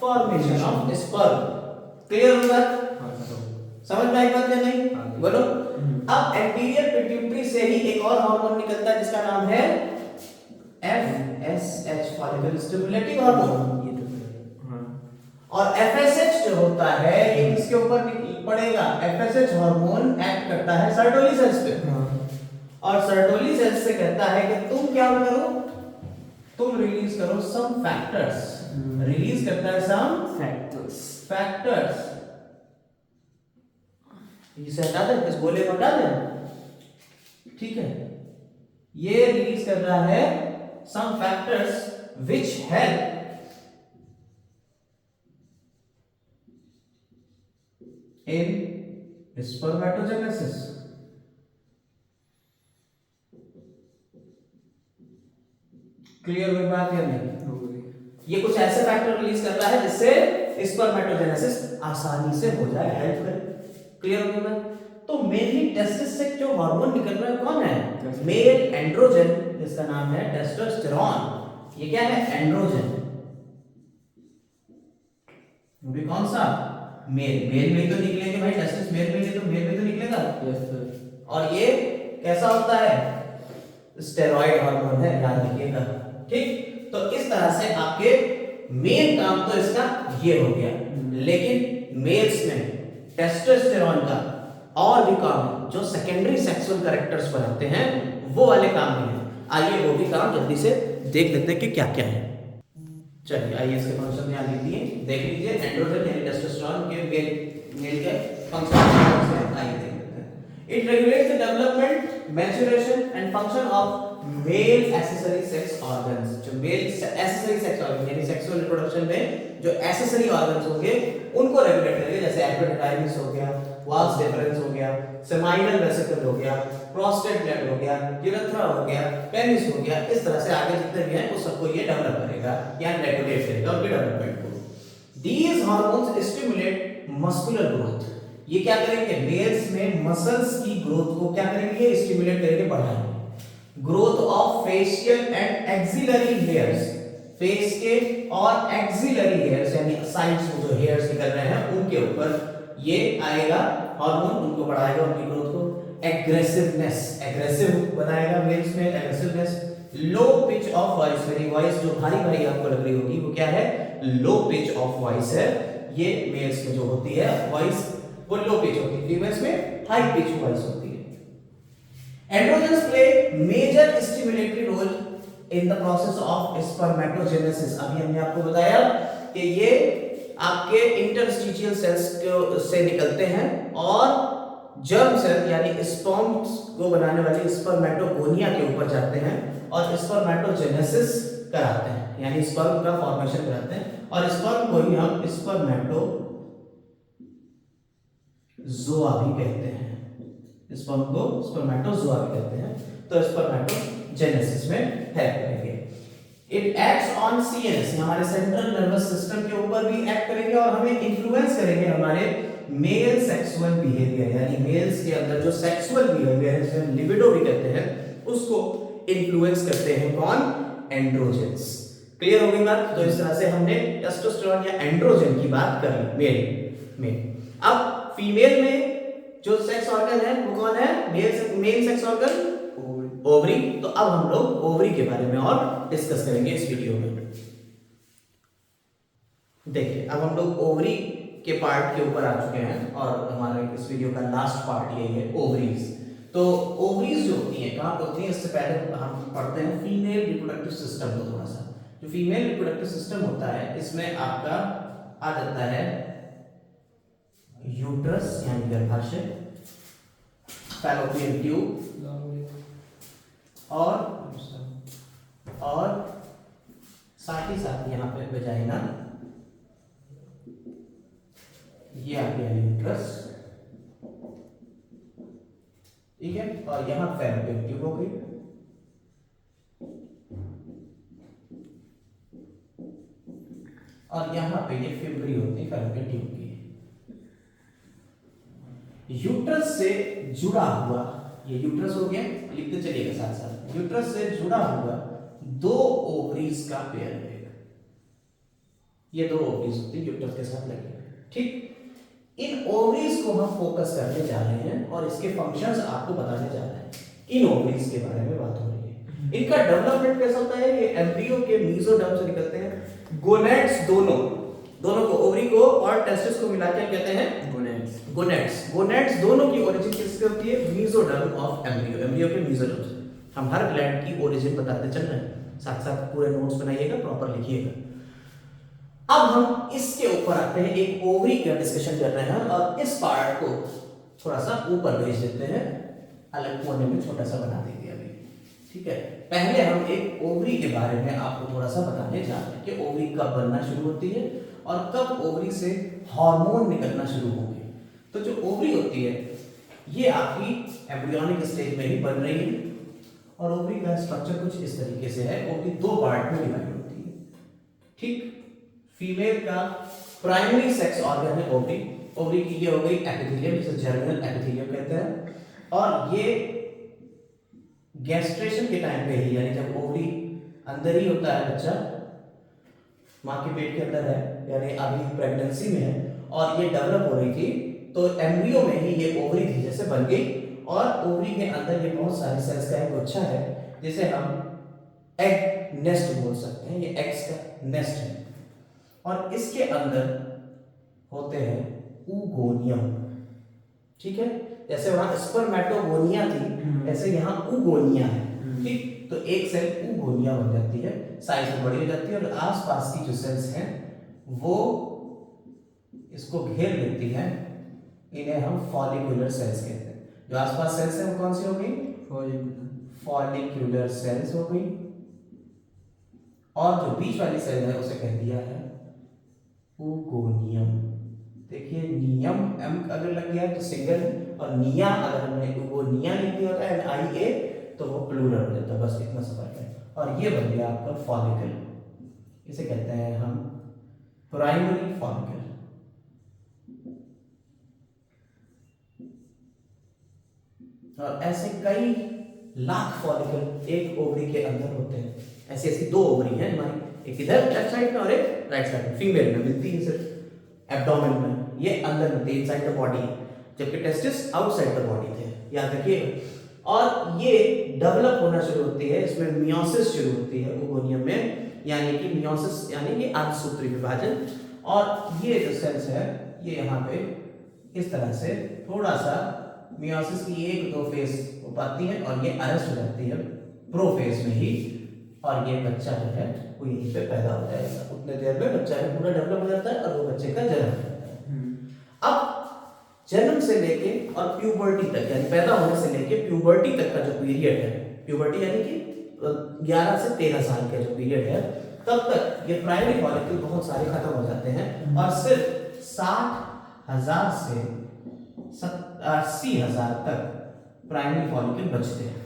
फॉर्मेशन ऑफ स्पर्म। क्लियर होगा? समझ में आई बात या नहीं? बोलो। अब एंटीरियर पिट्यूटरी से ही एक और हार्मोन निकलता है जिसका नाम है एफएसएच, फॉलिकल स्टिमुलेटिंग हार्मोन। और एफएसएच जो होता है ये किसके ऊपर पड़ेगा? एफएसएच हार्मोन एक्ट करता है सर्टोली सेल्स पे, और सर्टोली सेल्स से कहता है कि तुम क्या करो? तुम रिलीज करो सम फैक्टर्स। रिलीज करता है सम फैक्टर्स। इसे हटा दे, इस गोले को हटा दे, ठीक है। ये रिलीज कर रहा है some factors which help in spermatogenesis. Clear हुई बात या नहीं? ये कुछ ऐसे फैक्टर रिलीज कर रहा है जिससे स्पर्मेटोजेनेसिस आसानी से हो जाए, हेल्प करे। क्लियर हो गया? तो मेनली टेस्टिस से जो हार्मोन निकल रहा है कौन है? मेल एंड्रोजन, जिसका नाम है टेस्टोस्टेरोन। ये क्या है? एंड्रोजन। वो भी कौन सा? मेल। मेल में तो निकलेंगे भाई, टेस्टिस मेल में तो मेल में तो निकलेगा। Yes sir. और ये कैसा होता है? स्टेरॉइड हार्मोन है, याद रखिएगा, ठीक। तो इस तरह से आपके मेन काम तो इसका ये हो गया, लेकिन मेल्स में टेस्टोस्टेरोन का और भी काम है जो सेकेंडरी सेक्सुअल कैरेक्टर्स बनाते हैं, वो वाले काम भी हैं। आइए वो भी काम जल्दी से देख लेते हैं कि क्या क्या है। चलिए आइए इसके फंक्शन ध्यान दीजिए, देख लीजिए। एंड्रोजन यानी टेस्टोस्टेरोन के मेल के फंक्शन आइए देख लेते हैं। It regulates the development, maturation and function of male accessory sex organs. जो मेल एक्सेसरी सेक्स ऑर्गन यानी सेक्सुअल रिप्रोडक्शन में जो एक्सेसरी ऑर्गन्स होंगे उनको रेगुलेट करेंगे, जैसे एपिडिडाइमिस हो गया, वाल्स डिफरेंस हो गया, सेमाइनल वेसिकल हो गया, प्रोस्टेट ग्लैंड हो गया, यूरेथ्रा हो गया, पेनिस हो गया। इस तरह से आगे जितने भी हैं वो सबको ये डेवलप करेगा या रेगुलेट करेगा उनके डेवलपमेंट को। These hormones stimulate muscular growth. ये क्या करेंगे? मेल्स में मसल्स की ग्रोथ को क्या करेंगे? स्टिमुलेट करेंगे, बढ़ाएंगे। Growth of facial and axillary hairs, face के और एक्सिलरी हेयर्स यानी साइड्स में जो हेयर्स निकल रहे हैं उनके ऊपर ये आएगा हार्मोन, उनको बढ़ाएगा, उनकी ग्रोथ को। एग्रेसिवनेस, एग्रेसिव बनाएगा मेल्स में, aggressiveness. Low pitch of voice, मेरी वॉइस जो भारी भारी आपको लग रही होगी वो क्या है? लो पिच ऑफ वॉइस है। ये मेल्स में जो होती है वॉइस वो लो पिच होती है, फीमेल्स में हाई पिच वॉइस होती है। Androgens play major stimulatory role in the process of spermatogenesis। अभी हमने आपको बताया कि ये आपके इंटरस्टिशियल सेल्स से निकलते हैं और जर्म सेल यानी स्पर्म्स को बनाने वाली स्पर्मेटोगोनिया के ऊपर जाते हैं और स्पर्मेटोजेनेसिस कराते हैं, यानी स्पर्म का फॉर्मेशन कराते हैं। और स्पर्म को ही हम जोआ भी कहते हैं, स्पर्म को स्पर्मेटोजोआ भी कहते हैं। तो स्पर्मेटोजेनेसिस में हेल्प करेंगे। इट एक्ट्स ऑन सीएनएस, हमारे सेंट्रल नर्वस सिस्टम के ऊपर भी एक्ट करेंगे और हमें इन्फ्लुएंस करेंगे हमारे मेल सेक्सुअल बिहेवियर, यानी मेल्स के अंदर जो सेक्सुअल बिहेवियर है, जिसे लिबिडो भी कहते हैं, उसको इन्फ्लुएंस करते हैं कौन? एंड्रोजेंस। क्लियर हो गई बात? तो इस तरह से हमने टेस्टोस्टेरोन या एंड्रोजन की बात कर ली मेल में। अब फीमेल में जो सेक्स ऑर्गन है वो कौन है? Male sex organ ovary. तो अब हम लोग ओवरी के बारे में और डिस्कस करेंगे इस वीडियो में। देखिए, अब हम लोग ओवरी के पार्ट के ऊपर आ चुके हैं और हमारे इस वीडियो का लास्ट पार्ट यही है, ओवरीज। तो ओवरीज जो होती है कहाँ पे होती है? इससे पहले हम पढ़ते हैं फीमेल रिप्रोडक्टिव सिस्टम को थोड़ा सा। जो फीमेल रिप्रोडक्टिव सिस्टम होता है, इसमें आपका आ जाता है यूट्रस यानी गर्भाशय, फैलोपियन ट्यूब और साथ ही साथ यहाँ पे वेजाइना, ये आ गया यूट्रस, ठीक है, और यहाँ फैलोपियन ट्यूब हो गई। और यहाँ पे ये फिब्री होती है फैलोपियन ट्यूब की। यूट्रस से जुड़ा हुआ, ये यूट्रस हो गया, लिखते चलिएगा साथ साथ। यूट्रस से जुड़ा हुआ दो ओवरीज का पेयर है। ये दो ओवरीज होती है यूट्रस के साथ लगे हुए, ठीक। इन ओवरीज को हम फोकस करने जा रहे हैं और इसके फंक्शंस आपको बताने जा रहे हैं। इन ओवरीज के बारे में बात हो रही है। इनका डेवलपमेंट कैसा होता है? ये एम्ब्रियो के मीजोडर्म से निकलते हैं। गोनेड्स दोनों को, ओवरी को और टेस्टिस को मिलाकर कहते हैं गोनेड्स दोनों की ओरिजिन किससे होती है? मीजोडर्म ऑफ एम्ब्रियो के मीजोडर्म से। हम हर ग्लैंड की ओरिजिन बताते चल रहे हैं, साथ साथ पूरे नोट्स बनाइएगा, प्रॉपर लिखिएगा। अब हम इसके ऊपर आते हैं, एक ओवरी का डिस्कशन कर रहे हैं और इस पार्ट को थोड़ा सा ऊपर भेज देते हैं, अलग कोने में छोटा सा बना देंगे अभी, ठीक है। पहले हम एक ओवरी के बारे में आपको थोड़ा सा बताने जा रहे हैं कि ओवरी कब बनना शुरू होती है और कब ओवरी से हार्मोन निकलना शुरू होंगे। तो जो ओवरी होती है ये आपकी एम्ब्रियोनिक स्टेज में ही बन रही है और ओवरी का स्ट्रक्चर कुछ इस तरीके से है। ओवरी दो पार्ट में डिवाइड होती है, ठीक। फीमेल का प्राइमरी सेक्स ऑर्गन है ओवरी। ओवरी की ये हो गई एपिथेलियम, जिसे जर्मिनल एपिथेलियम कहते हैं। और ये गैस्ट्रेशन के टाइम पे ही, यानी जब ओवरी अंदर ही होता है, बच्चा माँ के पेट के अंदर है, यानी अभी प्रेगनेंसी में है और ये डेवलप हो रही थी, तो एम्ब्रियो में ही ये ओवरी थी जैसे बन गई। और ओवरी के अंदर ये बहुत सारे सेल्स का एक गुच्छा है, जिसे हम एग नेस्ट बोल सकते हैं। ये एग्स का नेस्ट है और इसके अंदर होते हैं oogonia, ठीक है। जैसे वहां स्पर्मेटोगोनिया थी, ऐसे यहाँ oogonia है, ठीक। तो एक सेल oogonia बन जाती है, साइज में बड़ी हो जाती है और आसपास की जो सेल्स हैं वो इसको घेर लेती हैं। इन्हें हम फॉलिकुलर सेल्स कहते हैं। जो आसपास सेल्स हैं वो कौन सी हो गई? फॉलिक्यूलर सेल्स हो गई। और जो बीच वाली सेल है उसे कह दिया है oogonia। देखिए, नियम एम अगर लग गया तो सिंगल है और निया अगर हमने oogonia लिख दिया होता है NIA तो वो प्लूरल हो जाता है, बस इतना सा फर्क है। और ये बन गया आपका फॉलिकल, इसे कहते हैं हम प्राइमरी फॉलिकल। और ऐसे कई लाख फॉलिकल एक ओवरी के अंदर होते हैं। ऐसी ऐसी दो ओवरी हैं हमारी, एक इधर लेफ्ट साइड में और एक राइट साइड में। फीमेल में मिलती है सिर्फ एब्डोमेन में, ये अंदर मिलती है इनसाइड द बॉडी, जबकि टेस्टिस आउटसाइड द बॉडी थे, याद रखिए। और ये डेवलप होना शुरू होती है, इसमें मियोसिस शुरू होती है oogonia में, यानी कि मियोसिस यानी कि अर्धसूत्री विभाजन। और ये जो सेल्स है ये यहाँ पे इस तरह से थोड़ा सा मियोसिस की एक दो फेज हो पाती है और ये अरेस्ट हो जाती है प्रोफेज में ही, और ये बच्चा जो है वो यहीं पे पैदा हो जाएगा। उतने देर में बच्चा पूरा डेवलप हो जाता है और वो बच्चे का जन्म हो जाता है। अब जन्म से लेके और प्यूबर्टी तक, यानी पैदा होने से लेके प्यूबर्टी तक का जो पीरियड है, प्यूबर्टी यानी कि 11 से 13 साल का जो पीरियड है, तब तक ये प्राइमरी फॉलिकल बहुत सारे खत्म हो जाते हैं और सिर्फ 60,000 से 80,000 तक प्राइमरी फॉलिकल बचते हैं।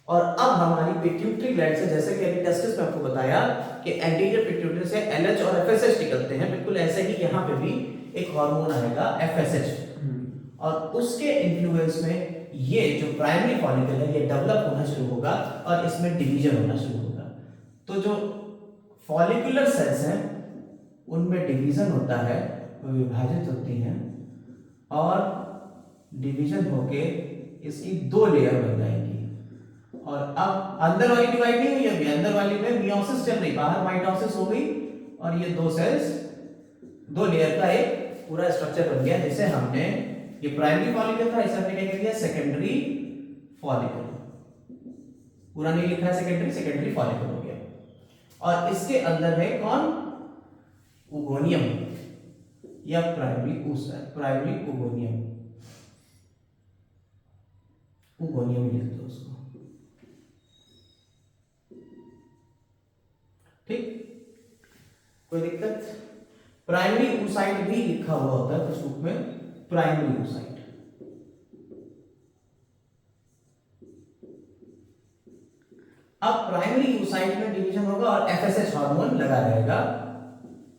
और अब हमारी पिट्यूटरी ग्लैंड से, जैसे कि अभी टेस्टिस में आपको बताया कि एंटीरियर पिट्यूटरी से एलएच और एफएसएच निकलते हैं, बिल्कुल ऐसे ही यहाँ पे भी एक हार्मोन आएगा एफएसएच, और उसके इन्फ्लुएंस में ये जो प्राइमरी फॉलिकल है ये डेवलप होना शुरू होगा और इसमें डिवीजन होना शुरू होगा। तो जो फॉलिकुलर सेल्स हैं उनमें डिवीजन होता है, वो विभाजित होती हैं और डिवीजन होके इसकी 2 लेयर बन जाएंगी। और अब अंदर वाली डिवाइड नहीं हुई, अभी अंदर वाली में मियोसिस चल रही, बाहर माइटोसिस हो गई और ये 2 सेल्स 2 लेयर का एक पूरा स्ट्रक्चर बन गया, जिसे हमने, ये प्राइमरी फॉलिकल था, इसे हमने क्या कह दिया, सेकेंडरी फॉलिकल। पूरा नहीं लिखा है सेकेंडरी, सेकेंडरी फॉलिकल हो गया। और इसके अंदर है कौन, ओगोनियम या primary oocyte, primary oogonium, oogonium लिख दो उसको, ठीक, कोई दिक्कत। प्राइमरी oocyte भी लिखा हुआ होता है कुछ बुक में, प्राइमरी oocyte। अब प्राइमरी oocyte में डिवीजन होगा और एफएसएच हार्मोन लगा रहेगा,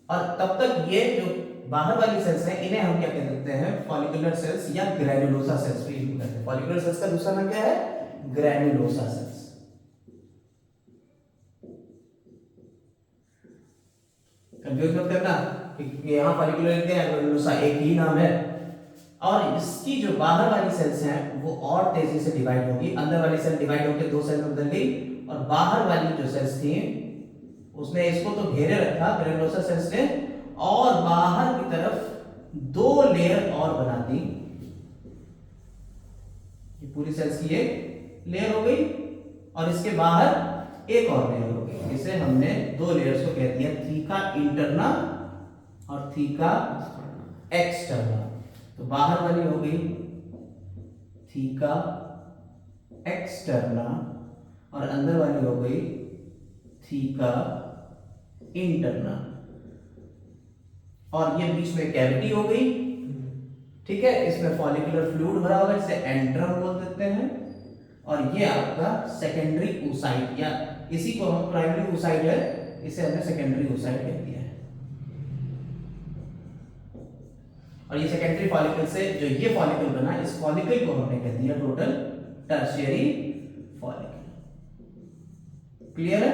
और तब तक ये जो बाहर वाली सेल्स हैं इन्हें हम क्या कह देते हैं, फॉलिकुलर सेल्स या ग्रैन्युलोसा सेल्स भी यूज करते हैं। फॉलिकुलर सेल्स का दूसरा नाम क्या है, ग्रैन्युलोसा सेल्स। कंफ्यूज मत करना कि यहाँ फॉलिकुलर लिखते हैं, ग्रैन्युलोसा एक ही नाम है। और इसकी जो बाहर वाली सेल्स हैं वो और तेजी से डिवाइड होगी, अंदर वाली सेल डिवाइड होकर 2 सेल में बदल गई, और बाहर वाली जो सेल्स थी उसने इसको तो घेरे रखा ग्रैन्युलोसा सेल्स ने, और बाहर की तरफ 2 लेयर और बना दी। ये पूरी सेल्स की एक लेयर हो गई और इसके बाहर एक और लेयर हो गई। इसे हमने 2 लेयर्स को कह दिया थीका इंटरना और थीका एक्सटर्ना। तो बाहर वाली हो गई थीका एक्सटर्ना और अंदर वाली हो गई थीका इंटरना, और ये बीच में कैविटी हो गई, ठीक है। इसमें फॉलिकुलर फ्लूइड भरा होगा, इसे एंट्रम बोल देते हैं, और ये आपका सेकेंडरी oocyte, या इसी को हम प्राइमरी oocyte है, इसे हमने सेकेंडरी oocyte कह दिया है। और ये सेकेंडरी फॉलिकल से जो ये फॉलिकल बना, इस फॉलिकल को हमने कह दिया टोटल टर्शियरी फॉलिकल। क्लियर है।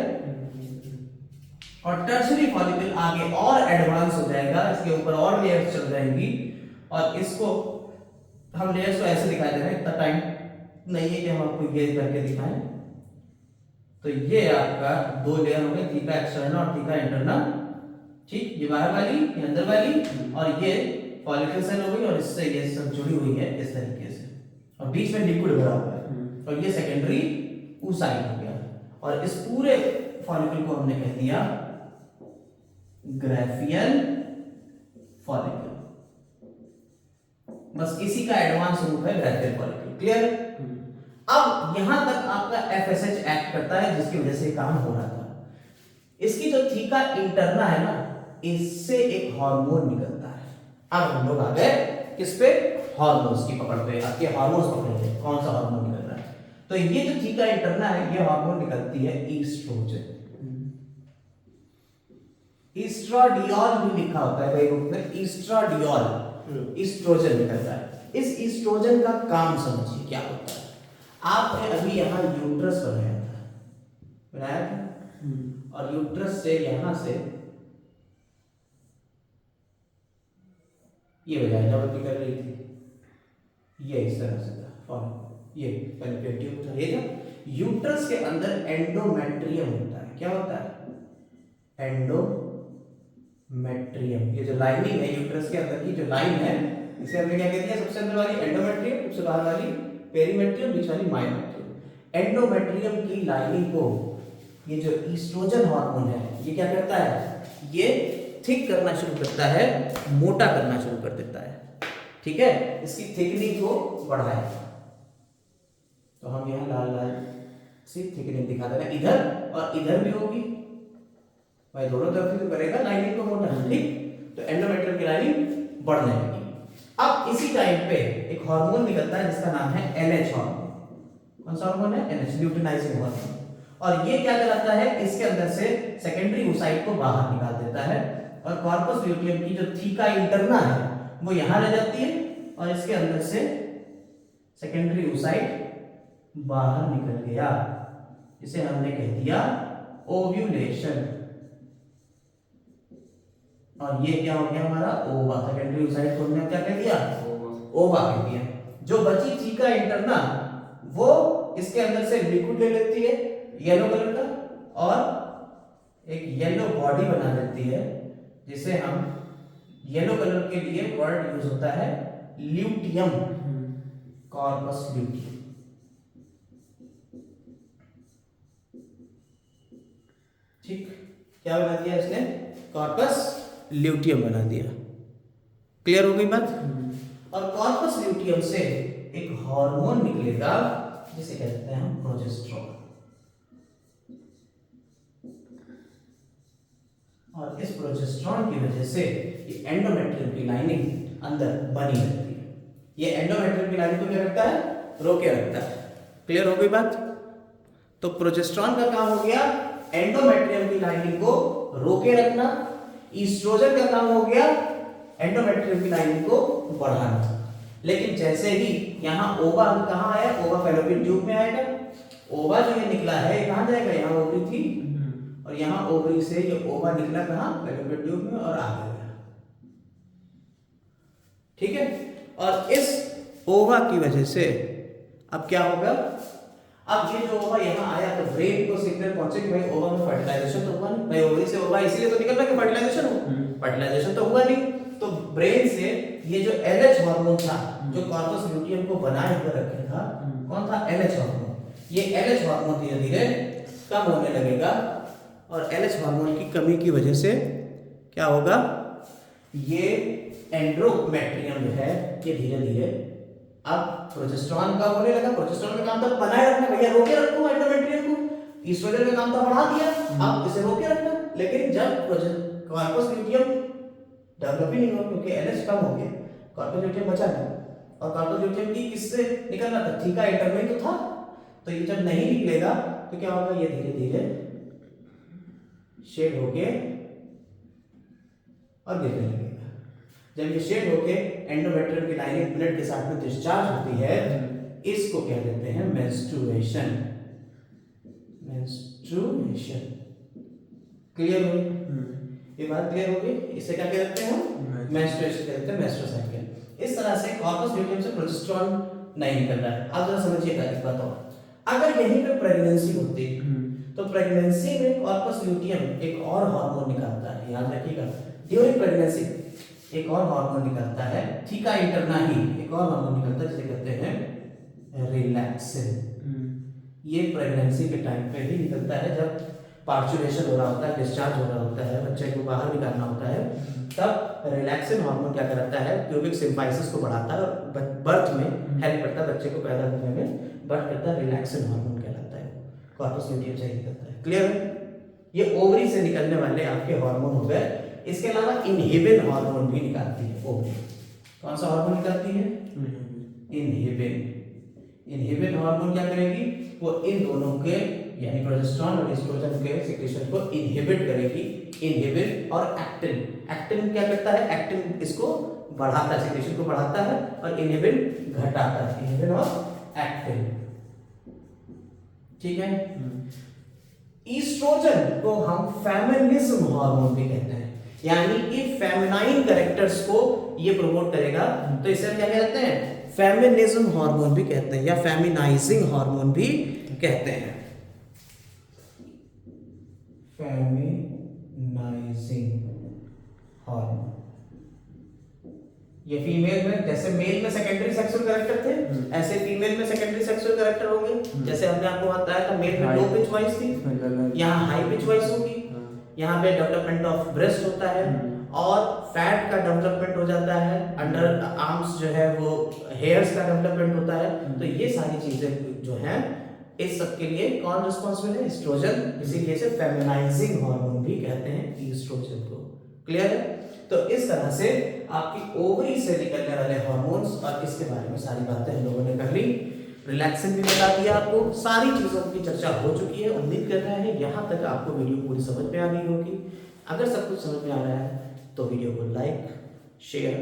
और टर्शियरी फॉलिकल आगे और एडवांस हो जाएगा, इसके ऊपर और लेयर्स चल जाएंगी, और इसको हम लेयर्स को ऐसे दिखा दे रहे हैं, इतना टाइम नहीं है कि हम आपको ये करके दिखाएं। तो ये आपका 2 लेयर हो गए, थीका एक्सटर्ना और थीका इंटरना, ठीक। ये बाहर वाली, ये अंदर वाली, और ये फॉलिकल सेल हो गई, और इससे ये सब जुड़ी हुई है इस तरीके से, और बीच में लिक्विड भरा हुआ है, और ये सेकेंडरी oocyte हो गया। और इस पूरे फॉलिकल को हमने कह दिया ग्राफियन फॉलिकल। बस इसी का एडवांस रूप है ग्राफियन फॉलिकल। क्लियर। अब यहां तक आपका एफएसएच एक्ट करता है, जिसकी वजह से काम हो रहा था। इसकी जो थीका इंटरना है ना, इससे एक हार्मोन निकलता है। अब हम लोग आ गए किस पे, हार्मोन्स की पकड़ पे। आपके हार्मोन्स पकड़ेंगे, कौन सा हार्मोन निकल रहा है। तो ये जो थीका इंटरना है, ये हार्मोन निकलती है ईस्ट्रोजन। ईस्ट्राडियोल भी लिखा होता है कई बुक में, ईस्ट्राडियोल, ईस्ट्रोजन निकलता है। इस ईस्ट्रोजन का काम समझिए क्या होता है। आपने अभी यहाँ यूट्रस बनाया था, और यूट्रस से यहां से ये वजह जब निकल रही थी, ये इस तरह से था, ये पेनिट्रेटिव था, ये था। यूट्रस के अंदर एंडोमेट्रियम होता है। क्या होता है, एंडोमेट्रियम। ये जो लाइनिंग है यूट्रस के अंदर की जो लाइन है, इसे हमने क्या कह दिया, सबसे अंदर वाली एंडोमेट्रियम, सबसे बाहर वाली पेरीमेट्रियम, बीच वाली मायोमेट्रियम। एंडोमेट्रियम की लाइनिंग को ये जो ईस्ट्रोजन हार्मोन है, ये क्या करता है, ये थिक करना शुरू करता है, मोटा करना शुरू कर देता है, ठीक है। इसकी थिकनिंग को बढ़ाएगा। तो हम यहाँ लाल लाल सी थिकनिंग दिखा दे रहे हैं, इधर और इधर भी होगी भाई, दोनों तरफ से तो करेगा लाइनिंग को मोटा, ठीक। तो एंडोमेट्रियम की लाइनिंग बढ़ने लगी। अब इसी टाइम पे एक हार्मोन निकलता है जिसका नाम है एलएच हार्मोन। कौन सा हार्मोन है? LH, luteinizing hormone. और ये क्या कराता है, इसके अंदर से सेकेंडरी oocyte को बाहर निकाल देता है और कॉर्पस ल्यूटियम की जो थीका इंटरना है वो यहां रह जाती है और इसके अंदर से सेकेंडरी oocyte बाहर निकल गया, इसे हमने कह दिया ओव्यूलेशन। और ये क्या हो गया हमारा ओवा। सेकेंडरी oocyte को हमने क्या कह दिया? ओवा कह दिया। जो बची थीका इंटरना वो इसके अंदर से लिक्विड ले लेती है येलो कलर का और एक येलो बॉडी बना देती है, जिसे हम येलो कलर के लिए वर्ड यूज होता है ल्यूटियम, कॉर्पस ल्यूटियम। ठीक, क्या बना दिया इसने? कॉर्पस ल्यूटियम बना दिया। क्लियर हो गई बात? और कॉर्पस ल्यूटियम से एक हार्मोन निकलेगा जिसे कहते हैं हम प्रोजेस्टेरोन। और इस प्रोजेस्टेरोन की वजह से ये एंडोमेट्रियम की लाइनिंग अंदर बनी रहती है। ये एंडोमेट्रियम की लाइनिंग को क्या रखता है? रोके रखता है। क्लियर हो गई बात? तो प्रोजेस्टेरोन का काम हो गया एंडोमेट्रियम की लाइनिंग को रोके रखना, ईस्ट्रोजन का काम हो गया एंडोमेट्रियम की लाइनिंग को बढ़ाना। लेकिन जैसे ही यहाँ ओवा कहाँ आया? ओवा फैलोपियन ट्यूब में आएगा। ओवा जो ये निकला है कहाँ जाएगा? यहाँ ओवरी थी और यहाँ ओवरी से ये ओवा निकला कहाँ? फैलोपियन ट्यूब में और आ गया। ठीक है, और इस ओवा की वजह से अब क्या होगा? अब ये जो ओवा यहाँ आया तो ब्रेन को सिग्नल पहुंचे कि भाई ओवा में फर्टिलाइजेशन तो हुआ नहीं। भाई ओवरी से ओवा इसलिए तो निकल रहा है कि फर्टिलाइजेशन हो, फर्टिलाइजेशन तो हुआ नहीं। तो ब्रेन से ये जो एलएच हार्मोन था जो कॉर्पस ल्यूटियम को बनाए हुए रखे था, कौन था? LH hormone. ये एलएच हार्मोन धीरे धीरे कम होने लगेगा और एलएच हार्मोन की कमी की वजह से क्या होगा? ये एंडोमेट्रियम जो है ये धीरे धीरे अब प्रोजेस्टेरोन का होने लगा। प्रोजेस्टेरोन का काम था बनाए रखना, भैया रोके रखो एंडोमेट्रियम को। ईस्ट्रोजन का काम था बढ़ा दिया, अब इसे रोके रखना। लेकिन जब कॉर्पस ल्यूटियम डेवलप ही नहीं हुआ क्योंकि एलएच कम हो गया, कॉर्पस ल्यूटियम बचा नहीं। और कॉर्पस ल्यूटियम की किससे निकलना था? थीका इंटरना तो था। तो ये जब नहीं निकलेगा तो क्या होगा? ये धीरे धीरे शेड होके और गिरने लगेगा। जब ये शेड होके एंडोमेट्रियम की लाइनिंग ब्लड के साथ में डिस्चार्ज होती है, इसको क्या कहते हैं? मेंस्ट्रुएशन। मेंस्ट्रुएशन। क्लियर हुई? ये बात क्लियर होगी? इसे क्या कहते हैं हम? मेंस्ट्रुएशन कहते हैं, मेंस्ट्रुअल साइकिल। इस तरह से कॉर्पस ल्यूटियम से प्रोजेस्टेरोन नहीं निकल रहा है। अब जरा समझिएगा एक बात और, अगर यहीं पे प्रेगनेंसी होती तो प्रेगनेंसी में कॉर्पस ल्यूटियम एक और हार्मोन निकालता है, याद रखिएगा। ड्यूरिंग प्रेगनेंसी एक और हार्मोन निकलता है, थीका इंटरना ही एक और हार्मोन निकलता है जिसे कहते हैं रिलैक्सिन। ये प्रेगनेंसी के टाइम पे ही निकलता है, जब पार्चुरेशन हो रहा होता है, डिस्चार्ज हो रहा होता है, बच्चे को बाहर निकालना होता है, तब रिलैक्सिन हार्मोन क्या करता है? प्यूबिक सिम्फाइसिस को बढ़ाता है और बर्थ में हेल्प करता है, बच्चे को पैदा करने में बर्थ करता है। रिलैक्सिन हार्मोन कहलाता है, कॉर्पस ल्यूटियम से निकलता है। क्लियर है? ये ओवरी से निकलने वाले आपके हार्मोन हो गए। इसके अलावा इनहिबिन हार्मोन भी निकालती है ओवरी। कौन सा हार्मोन निकालती है? इनहिबिन। इनहिबिन हार्मोन क्या करेगी? वो इन दोनों के यानी प्रोजेस्टेरोन और एस्ट्रोजन के सिक्रेशन को इनहिबिट करेगी। इनहिबिन और एक्टिन। एक्टिन क्या करता है? एक्टिन इसको बढ़ाता है, सिक्रेशन को बढ़ाता है, और इनहिबिन घटाता है। इनहिबिन और एक्टिन। ठीक है? ईस्ट्रोजन को हम फेमिनिज्म हार्मोन भी कहते हैं, यानी कि फेमिनाइन कैरेक्टर्स को ये प्रमोट करेगा। तो इसे क्या कहते हैं? फेमिनिज्म हार्मोन भी कहते हैं या फेमिनाइजिंग हार्मोन भी कहते हैं। फेमिनाइजिंग हार्मोन। ये फीमेल में, जैसे मेल में सेकेंडरी सेक्सुअल कैरेक्टर थे, ऐसे फीमेल में सेकेंडरी सेक्सुअल कैरेक्टर होंगे। जैसे हमने आपको बताया था मेल में लो पिच वॉइस थी, यहाँ हाई पिच वॉइस होगी। यहाँ पे डेवलपमेंट ऑफ ब्रेस्ट होता है और फैट का डेवलपमेंट हो जाता है। अंडर आर्म्स जो है वो हेयर्स का डेवलपमेंट होता है। तो ये सारी चीजें जो हैं, इस सब के लिए कौन रिस्पॉन्सिबल है? एस्ट्रोजन। इसीलिए इसे फेमिनाइजिंग हार्मोन भी कहते हैं ईस्ट्रोजन को। क्लियर है? तो इस तरह से आपकी ओवरी से निकलने वाले हार्मोन्स और इसके बारे में सारी बातें हम लोगों ने कर ली। रिलैक्सेंट भी बता दिया आपको, सारी चीज़ों की चर्चा हो चुकी है। उम्मीद कर रहे हैं यहाँ तक आपको वीडियो पूरी समझ में आ गई होगी। अगर सब कुछ समझ में आ रहा है तो वीडियो को लाइक, शेयर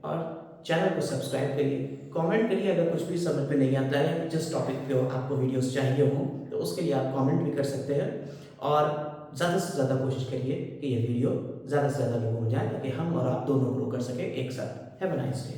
और चैनल को सब्सक्राइब करिए। कमेंट करिए अगर कुछ भी समझ में नहीं आता है, जिस टॉपिक पे आपको वीडियोस चाहिए हो तो उसके लिए आप कमेंट भी कर सकते हैं। और ज़्यादा से ज़्यादा कोशिश करिए कि ये वीडियो ज़्यादा से ज़्यादा लोगों को जाए ताकि हम और आप दोनों ग्रो कर सके एक साथ। Have a nice day.